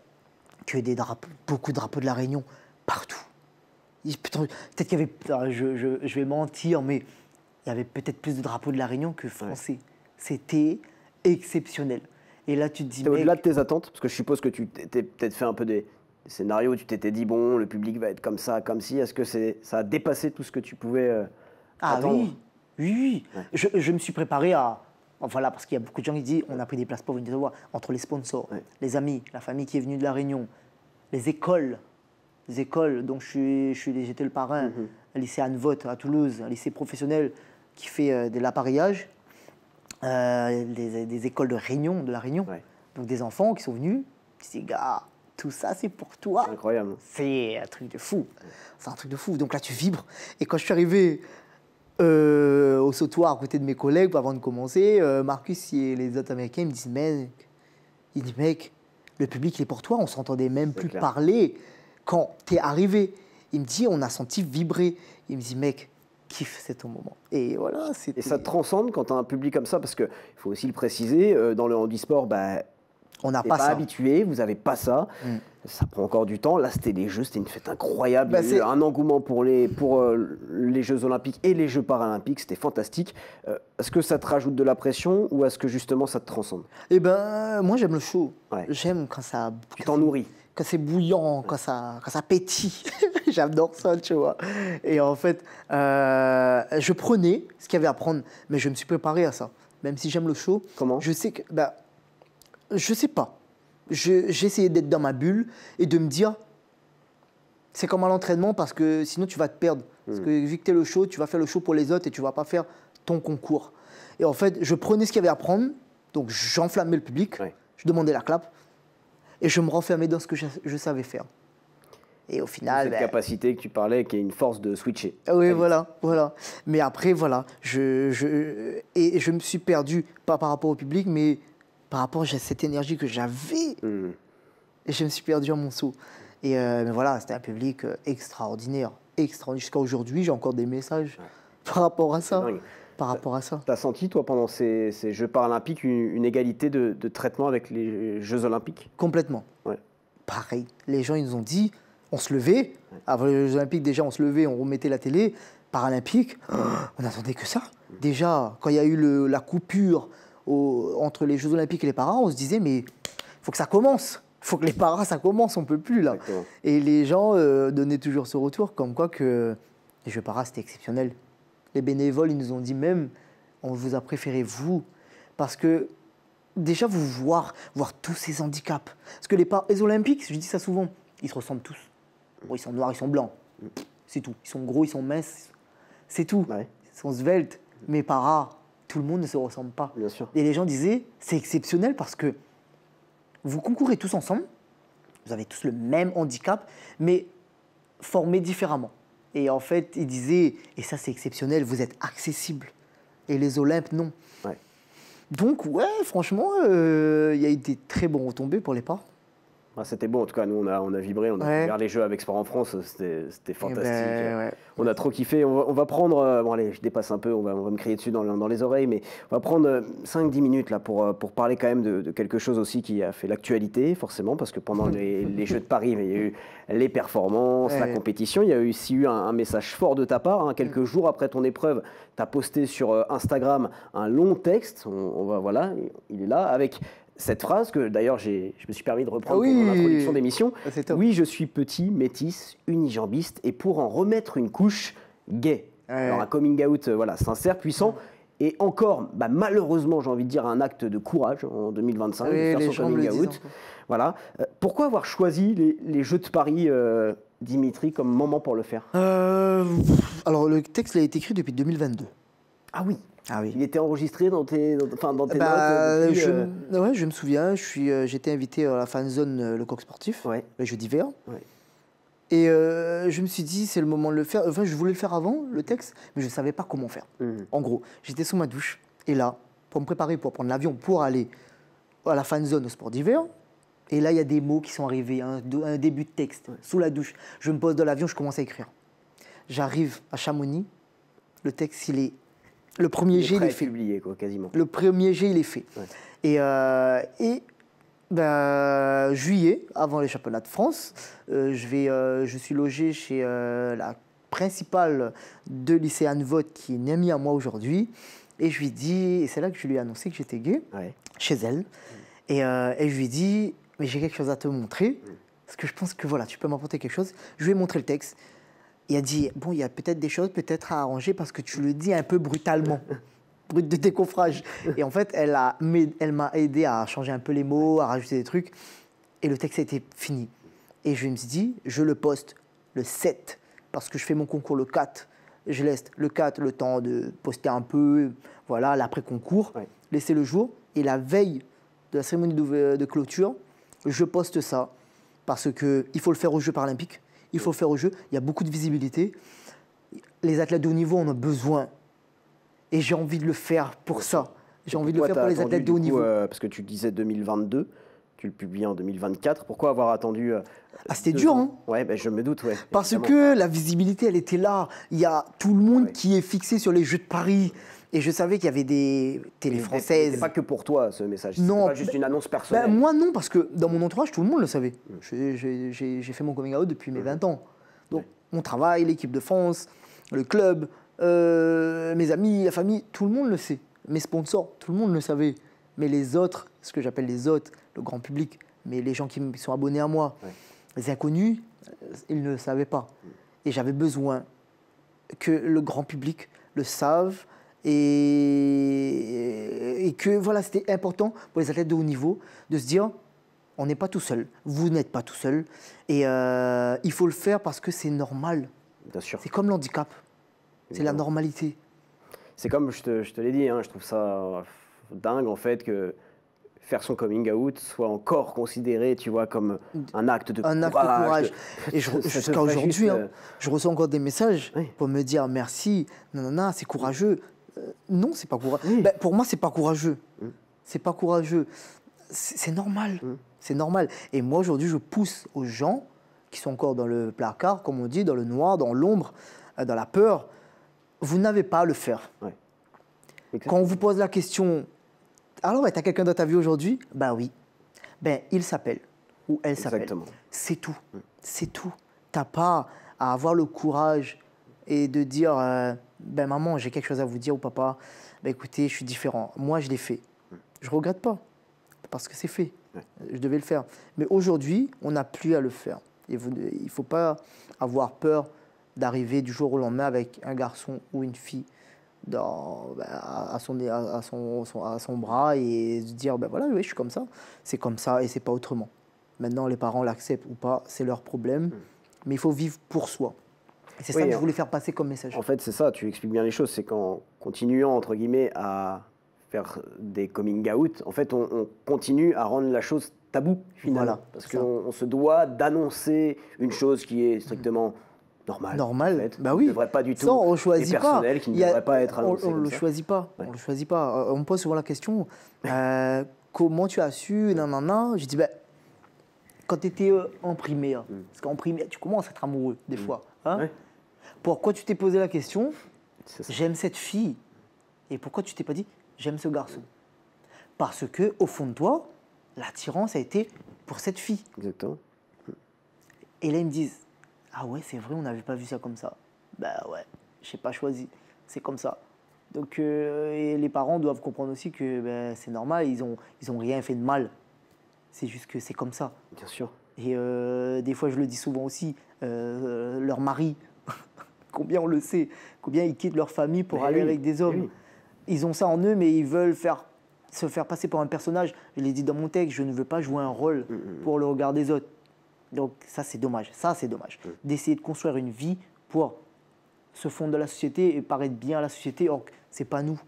que des drapeaux, beaucoup de drapeaux de la Réunion, partout. Peut-être qu'il y avait, je vais mentir, mais il y avait peut-être plus de drapeaux de la Réunion que français. C'était exceptionnel. Et là, tu te dis... Au-delà de tes attentes, parce que je suppose que tu t'es peut-être fait un peu des scénarios où tu t'étais dit, bon, le public va être comme ça, comme ci. Est-ce que ça a dépassé tout ce que tu pouvais attendre? Oui. Je me suis préparé à... Voilà, parce qu'il y a beaucoup de gens qui disent on a pris des places pour venir te voir. Entre les sponsors, les amis, la famille qui est venue de La Réunion, les écoles dont j'étais le parrain, un lycée Anne-Vogt à Toulouse, un lycée professionnel qui fait de l'appareillage, des écoles de La Réunion. Donc des enfants qui sont venus, qui disent gars, tout ça c'est pour toi. C'est incroyable. C'est un truc de fou. C'est un truc de fou. Donc là tu vibres. Et quand je suis arrivé au sautoir à côté de mes collègues avant de commencer, Marcus et les autres Américains me disent mec, le public il est pour toi, on s'entendait même plus parler quand t'es arrivé. Il me dit on a senti vibrer. Il me dit mec, kiffe, c'est ton moment. Et voilà, c'était... Et ça te transcende quand tu as un public comme ça, parce qu'il faut aussi le préciser, dans le handisport, on n'a pas ça. Habitué, vous n'avez pas ça. Ça prend encore du temps. Là, c'était les Jeux, c'était une fête incroyable. Il y a eu un engouement pour les Jeux Olympiques et les Jeux Paralympiques. C'était fantastique. Est-ce que ça te rajoute de la pression ou est-ce que justement ça te transcende? Eh ben, moi j'aime le chaud. J'aime quand ça... Tu t'en nourris. Quand c'est bouillant, quand ça pétille. J'adore ça, tu vois. Et en fait, je prenais ce qu'il y avait à prendre, mais je me suis préparé à ça. Même si j'aime le chaud. Comment? Je sais que... je sais pas. J'ai essayé d'être dans ma bulle et de me dire, c'est comme à l'entraînement parce que sinon tu vas te perdre. Parce que vu que tu es le show, tu vas faire le show pour les autres et tu vas pas faire ton concours. Et en fait, je prenais ce qu'il y avait à prendre, donc j'enflammais le public, je demandais la clap et je me renfermais dans ce que je savais faire. Et au final... Cette capacité que tu parlais, qui est une force de switcher. Oui, voilà. Mais après, voilà, je me suis perdu, pas par rapport au public, mais par rapport à cette énergie que j'avais. Et je me suis perdu à mon saut. Et mais voilà, c'était un public extraordinaire. Jusqu'à aujourd'hui, j'ai encore des messages par rapport à ça. Tu as senti, toi, pendant ces Jeux Paralympiques, une égalité de traitement avec les Jeux Olympiques? Complètement. Pareil. Les gens, ils nous ont dit, on se levait. Avant les Jeux Olympiques, déjà, on se levait, on remettait la télé. Paralympique, on n'attendait que ça. Déjà, quand il y a eu la coupure entre les Jeux Olympiques et les paras, on se disait, mais il faut que ça commence. Il faut que les paras, ça commence, on ne peut plus là. Exactement. Et les gens donnaient toujours ce retour, comme quoi que les Jeux paras, c'était exceptionnel. Les bénévoles, ils nous ont dit même, on vous a préféré vous, parce que déjà, vous voir tous ces handicaps. Parce que les Olympiques, je dis ça souvent, ils se ressemblent tous. Bon, ils sont noirs, ils sont blancs, c'est tout. Ils sont gros, ils sont minces, c'est tout. Ils sont sveltes, mais paras, tout le monde ne se ressemble pas. Bien sûr. Et les gens disaient, c'est exceptionnel parce que vous concourez tous ensemble, vous avez tous le même handicap, mais formés différemment. Et en fait, ils disaient, et ça c'est exceptionnel, vous êtes accessibles. Et les Olympes, non. Donc, ouais, franchement, il y a eu des très bons retombées pour les paras. Ah, c'était beau, en tout cas, nous on a vibré, on a ouvert les jeux avec Sport en France, c'était fantastique. On a trop kiffé. On va prendre, bon allez, je dépasse un peu, on va me crier dessus dans les oreilles, mais on va prendre 5-10 minutes là pour parler quand même de quelque chose aussi qui a fait l'actualité, forcément, parce que pendant les Jeux de Paris, il y a eu les performances, la compétition, il y a aussi eu un message fort de ta part. Hein, quelques jours après ton épreuve, tu as posté sur Instagram un long texte, voilà, il est là, avec cette phrase que d'ailleurs je me suis permis de reprendre pour l'introduction d'émission. Oui, je suis petit, métis, unijambiste et pour en remettre une couche, gay. Alors un coming out sincère, puissant et encore, malheureusement, j'ai envie de dire, un acte de courage en 2025 de faire son coming out. Voilà. Pourquoi avoir choisi les Jeux de Paris, Dimitri, comme moment pour le faire? Alors le texte il a été écrit depuis 2022. Ah oui. Ah oui. Il était enregistré dans tes notes depuis, Ouais, je me souviens, j'étais invité à la fan zone Le Coq Sportif, les Jeux d'hiver. Et je me suis dit, c'est le moment de le faire. Enfin, je voulais le faire avant, le texte, mais je ne savais pas comment faire. En gros, j'étais sous ma douche, et là, pour me préparer pour prendre l'avion, pour aller à la fan zone au sport d'hiver, et là, il y a des mots qui sont arrivés, un début de texte, sous la douche. Je me pose dans l'avion, je commence à écrire. J'arrive à Chamonix, le texte, il est... Le premier jet, il est fait. Publié, quoi, quasiment. Le premier jet, il est fait. Et juillet, avant les championnats de France, je suis logé chez la principale de lycée Anne Vogt, qui est une amie à moi aujourd'hui. Et je lui dis, et c'est là que je lui ai annoncé que j'étais gay, chez elle. Et je lui ai dit, mais j'ai quelque chose à te montrer, parce que je pense que voilà, tu peux m'apporter quelque chose. Je lui ai montré le texte. Il a dit, bon, il y a peut-être des choses à arranger parce que tu le dis un peu brutalement, brut de décoffrage. Et en fait, elle m'a aidé à changer un peu les mots, à rajouter des trucs. Et le texte a été fini. Et je me suis dit, je le poste le 7 parce que je fais mon concours le 4. Je laisse le 4 le temps de poster un peu, voilà, l'après-concours, laisser le jour. Et la veille de la cérémonie de clôture, je poste ça parce qu'il faut le faire aux Jeux paralympiques. Il faut le faire au jeu, il y a beaucoup de visibilité. Les athlètes de haut niveau en ont besoin. Et j'ai envie de le faire pour ça. J'ai envie de le faire pour les athlètes de haut niveau. Parce que tu disais 2022, tu le publies en 2024. Pourquoi avoir attendu c'était dur, hein? Ouais, je me doute, Parce que la visibilité, elle était là. Il y a tout le monde qui est fixé sur les Jeux de Paris. Et je savais qu'il y avait des télés françaises. C'est pas que pour toi, ce message. Non. C'est pas juste une annonce personnelle. Moi, non, parce que dans mon entourage, tout le monde le savait. J'ai fait mon coming out depuis mes 20 ans. Donc, mon travail, l'équipe de France, le club, mes amis, la famille, tout le monde le sait. Mes sponsors, tout le monde le savait. Mais les autres, ce que j'appelle les autres, le grand public, mais les gens qui sont abonnés à moi, les inconnus, ils ne le savaient pas. Et j'avais besoin que le grand public le save et que voilà, c'était important pour les athlètes de haut niveau de se dire on n'est pas tout seul, vous n'êtes pas tout seul et il faut le faire parce que c'est normal. Bien sûr. C'est comme l'handicap, c'est la normalité. C'est comme je te l'ai dit, je trouve ça dingue en fait que faire son coming out soit encore considéré, tu vois, comme un acte de courage. Et jusqu'à aujourd'hui, je reçois encore des messages pour me dire merci, non, c'est courageux. Non, c'est pas courageux. Pour moi, c'est pas courageux. C'est pas courageux. C'est normal. C'est normal. Et moi, aujourd'hui, je pousse aux gens qui sont encore dans le placard, comme on dit, dans le noir, dans l'ombre, dans la peur. Vous n'avez pas à le faire. Quand on vous pose la question, alors, tu as quelqu'un dans ta vie aujourd'hui? Oui. Il s'appelle ou elle s'appelle. C'est tout. C'est tout. Tu n'as pas à avoir le courage et de dire maman, j'ai quelque chose à vous dire ou papa, écoutez, je suis différent. Moi, je l'ai fait. Je ne regrette pas parce que c'est fait. Je devais le faire. Mais aujourd'hui, on n'a plus à le faire. Il ne faut pas avoir peur d'arriver du jour au lendemain avec un garçon ou une fille à son bras et se dire voilà, je suis comme ça, c'est comme ça et c'est pas autrement. Maintenant, les parents l'acceptent ou pas, c'est leur problème, mais il faut vivre pour soi. Et c'est ça que je voulais faire passer comme message. En fait, c'est ça, tu expliques bien les choses, c'est qu'en continuant, entre guillemets, à faire des coming out, en fait, on continue à rendre la chose tabou, finalement. Parce qu'on se doit d'annoncer une chose qui est strictement normal. En fait, oui. On ne devrait pas du tout. Ça, on ne choisit pas. Qui ne devrait pas être annoncé. On ne le choisit pas. On le choisit pas. On me pose souvent la question comment tu as su? Je dis quand tu étais en primaire, parce qu'en primaire, tu commences à être amoureux des fois. Hein. Ouais. Pourquoi tu t'es posé la question, C'est ça. j'aime cette fille, et pourquoi tu t'es pas dit, j'aime ce garçon? Parce que au fond de toi, l'attirance a été pour cette fille. Exactement. Et là, ils me disent, ah ouais, c'est vrai, on n'avait pas vu ça comme ça. Bah ouais, j'ai pas choisi, c'est comme ça. Donc et les parents doivent comprendre aussi que ben, c'est normal, ils ont rien fait de mal. C'est juste que c'est comme ça. Bien sûr. Et des fois, je le dis souvent aussi, leur mari, combien on le sait, combien ils quittent leur famille pour Mais aller oui, avec des mais hommes. oui. Ils ont ça en eux, mais ils veulent se faire passer pour un personnage. Je l'ai dit dans mon texte, je ne veux pas jouer un rôle pour le regard des autres. Donc ça, c'est dommage. Ça, c'est dommage. D'essayer de construire une vie pour se fondre dans la société et paraître bien à la société, or que c'est pas nous.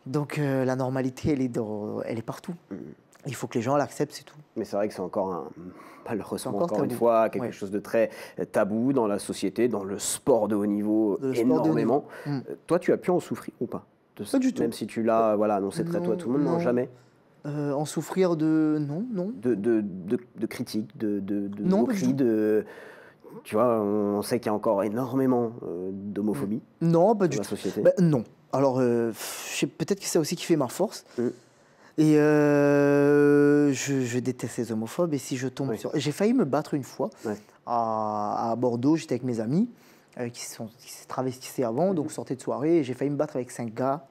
Donc la normalité, elle est partout. Il faut que les gens l'acceptent, c'est tout. Mais c'est vrai que c'est encore malheureusement, encore encore une tabou. fois, quelque Ouais. chose de très tabou dans la société, dans le sport de haut niveau, Le sport de haut énormément. niveau. Toi, tu as pu en souffrir ou pas de ça? Pas du tout. Même si tu l'as annoncé très tôt à tout le monde, non, Non. jamais. En souffrir de... Non, non. De critiques, de Non, pas du moqueries, tout. tu vois, on sait qu'il y a encore énormément d'homophobie Non, pas dans du la tout. société. Ben, non. Alors, peut-être que c'est aussi qui fait ma force. Et je déteste les homophobes. Et si je tombe Oui. sur... J'ai failli me battre une fois Ouais. à Bordeaux. J'étais avec mes amis qui se travestissaient avant, donc sortaient de soirée. Et j'ai failli me battre avec 5 gars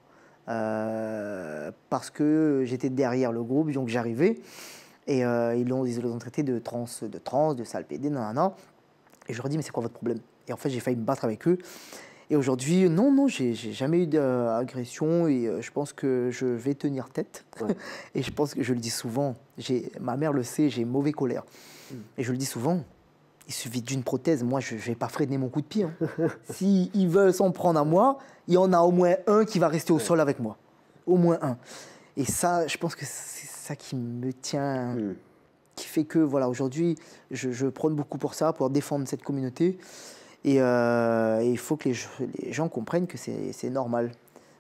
parce que j'étais derrière le groupe, donc j'arrivais. Et ils les ont traités de trans, de sale pédé, nanana. Et je leur ai dit, mais c'est quoi votre problème? Et en fait, j'ai failli me battre avec eux. Et aujourd'hui, non, j'ai jamais eu d'agression et je pense que je vais tenir tête. Ouais. Et je pense que je le dis souvent, ma mère le sait, j'ai mauvais colère. Et je le dis souvent, il suffit d'une prothèse, moi je ne vais pas freiner mon coup de pied. Hein. S'ils veulent s'en prendre à moi, il y en a au moins un qui va rester au sol avec moi. Au moins un. Et ça, je pense que c'est ça qui me tient, qui fait que voilà, aujourd'hui, je prône beaucoup pour ça, pour défendre cette communauté. Et il faut que les gens comprennent que c'est normal.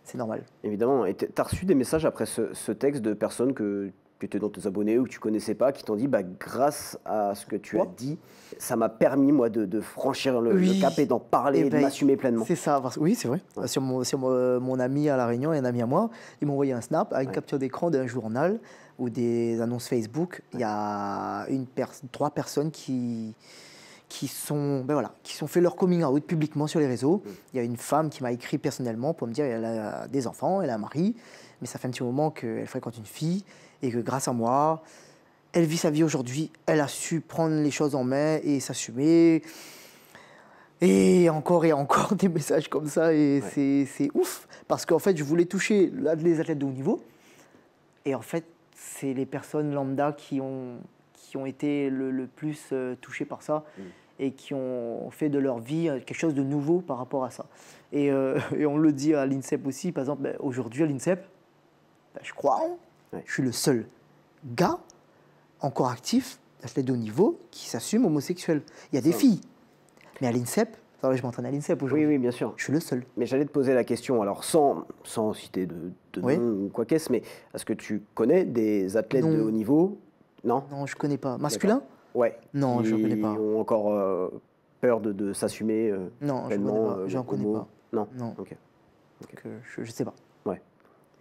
C'est normal. Évidemment. Et tu as reçu des messages après ce texte de personnes que étaient dans tes abonnés ou que tu connaissais pas, qui t'ont dit, grâce à ce que tu as dit, ça m'a permis, moi, de franchir le cap et d'en parler, Eh et de ben, m'assumer pleinement. C'est ça. Oui, c'est vrai. Ouais. Sur mon ami à La Réunion et un ami à moi, ils m'ont envoyé un snap avec une capture d'écran d'un journal ou des annonces Facebook. Il y a 3 personnes qui sont fait leur coming out publiquement sur les réseaux. Il y a une femme qui m'a écrit personnellement pour me dire qu'elle a des enfants, elle a un mari, mais ça fait un petit moment qu'elle fréquente une fille et que grâce à moi, elle vit sa vie aujourd'hui, elle a su prendre les choses en main et s'assumer. Et encore des messages comme ça et c'est ouf parce qu'en fait, je voulais toucher les athlètes de haut niveau et en fait, c'est les personnes lambda qui ont été le plus touchées par ça et qui ont fait de leur vie quelque chose de nouveau par rapport à ça. Et on le dit à l'INSEP aussi, par exemple, aujourd'hui à l'INSEP, je crois, je suis le seul gars encore actif, athlète de haut niveau, qui s'assume homosexuel. Il y a des filles, mais à l'INSEP, je m'entraîne à l'INSEP aujourd'hui. Oui, bien sûr. Je suis le seul. Mais j'allais te poser la question, alors sans citer de nom ou quoi qu'est-ce, mais est-ce que tu connais des athlètes de haut niveau? Non. Non, je connais pas. Masculin? Ouais. Non, je ne connais pas. Ils ont encore peur de s'assumer non, pleinement. Je n'en connais pas. Non. Non. Ok. Donc, je ne sais pas. Ouais.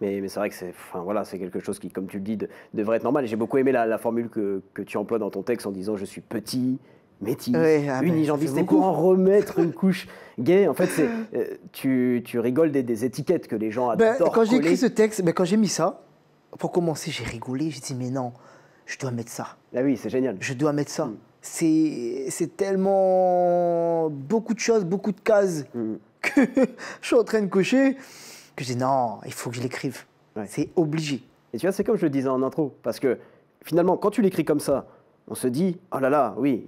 Mais c'est vrai que c'est quelque chose qui, comme tu le dis, devrait être normal. Et j'ai beaucoup aimé la formule que tu emploies dans ton texte en disant je suis petit, métis, unijambiste. Et pour en remettre une couche gay, en fait, tu rigoles des étiquettes que les gens adorent quand j'ai coller. écrit ce texte, quand j'ai mis ça, pour commencer, j'ai rigolé. J'ai dit mais non, je dois mettre ça. Ah oui, c'est génial. Je dois mettre ça. C'est tellement beaucoup de choses, beaucoup de cases que je suis en train de cocher que je dis non, il faut que je l'écrive. Ouais. C'est obligé. Et tu vois, c'est comme je le disais en intro, parce que finalement, quand tu l'écris comme ça, on se dit, oh là là, oui,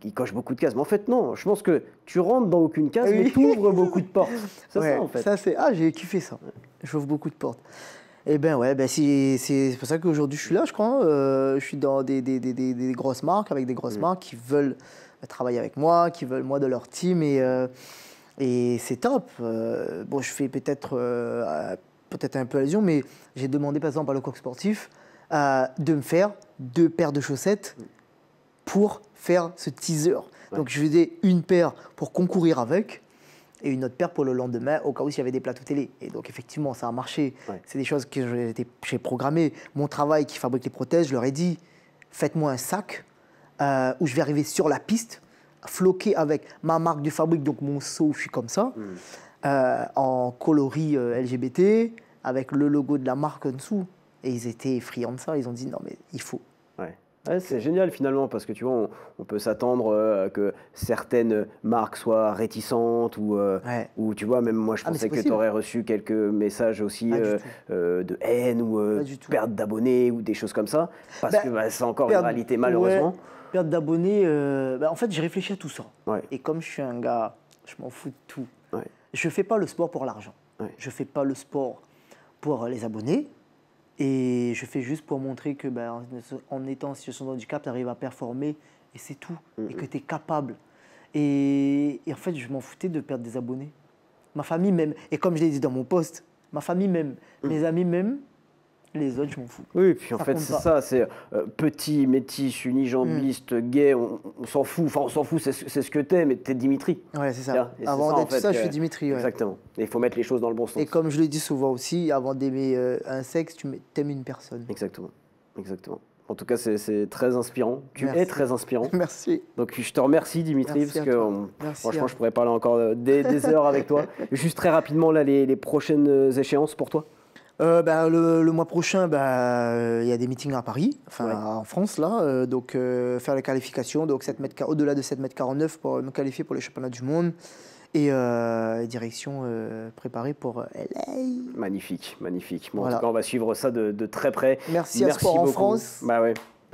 il coche beaucoup de cases. Mais en fait, non, je pense que tu rentres dans aucune case, mais tu ouvres beaucoup de portes. C'est ça, en fait. J'ai kiffé ça. J'ouvre beaucoup de portes. Eh bien, c'est pour ça qu'aujourd'hui, je suis là, je crois. Je suis dans des grosses marques, avec des grosses marques qui veulent travailler avec moi, qui veulent moi de leur team. Et c'est top. Je fais peut-être un peu allusion, mais j'ai demandé, par exemple, à Le Coq Sportif de me faire 2 paires de chaussettes pour faire ce teaser. Donc je faisais une paire pour concourir avec et une autre paire pour le lendemain au cas où il y avait des plateaux télé. Et donc effectivement, ça a marché. C'est des choses que j'ai programmées. Mon travail qui fabrique les prothèses, je leur ai dit, faites-moi un sac où je vais arriver sur la piste, floqué avec ma marque de fabrique, donc mon seau, je suis comme ça, en coloris LGBT, avec le logo de la marque en dessous. Et ils étaient friands de ça, ils ont dit non mais il faut. Ouais, c'est génial finalement parce que tu vois, on peut s'attendre à que certaines marques soient réticentes ou tu vois, même moi je pensais que tu aurais reçu quelques messages aussi de haine ou perte d'abonnés ou des choses comme ça parce que c'est encore une réalité malheureusement. Perte d'abonnés, en fait j'ai réfléchi à tout ça et comme je suis un gars, je m'en fous de tout. Je fais pas le sport pour l'argent, je fais pas le sport pour les abonnés. Et je fais juste pour montrer que en étant en situation de handicap, tu arrives à performer et c'est tout. Et que tu es capable. Et en fait, je m'en foutais de perdre des abonnés. Ma famille m'aime. Et comme je l'ai dit dans mon post, ma famille m'aime. Mes amis m'aiment. Les autres, je m'en fous. Oui, puis en fait, c'est ça. C'est petit, métis, unijambiste, gay, on s'en fout. Enfin, on s'en fout, c'est ce que t'es, mais t'es Dimitri. Ouais, c'est ça. Avant d'être ça, je suis Dimitri. Exactement. Et il faut mettre les choses dans le bon sens. Et comme je le dis souvent aussi, avant d'aimer un sexe, tu t'aimes une personne. Exactement. Exactement. En tout cas, c'est très inspirant. Tu es très inspirant. Merci. Donc, je te remercie, Dimitri, merci parce que franchement, je pourrais parler encore des heures avec toi. Juste très rapidement, là, les prochaines échéances pour toi. Le mois prochain, il y a des meetings à Paris, en France, là. Donc, faire la qualification, donc au-delà de 7,49 m pour me qualifier pour les championnats du monde. Et direction préparée pour LA. Magnifique, magnifique. Bon, en tout cas, on va suivre ça de très près. Merci à Sport en France. Bah ouais.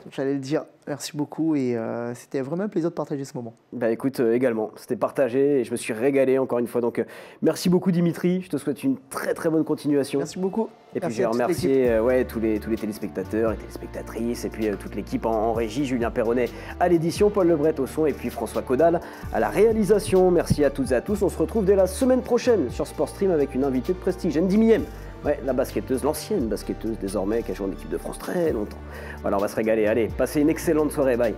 J'allais le dire, merci beaucoup et c'était vraiment un plaisir de partager ce moment. Bah écoute, également, c'était partagé et je me suis régalé encore une fois. Donc merci beaucoup Dimitri, je te souhaite une très très bonne continuation. Merci beaucoup. Et puis j'ai remercié tous les téléspectateurs et téléspectatrices et puis toute l'équipe en régie, Julien Perronnet à l'édition, Paul Lebret au son et puis François Caudal à la réalisation. Merci à toutes et à tous, on se retrouve dès la semaine prochaine sur Sport Stream avec une invitée de prestige, Andy Miem. Ouais, la basketteuse, l'ancienne basketteuse désormais, qui a joué en équipe de France très longtemps. Voilà, on va se régaler. Allez, passez une excellente soirée. Bye.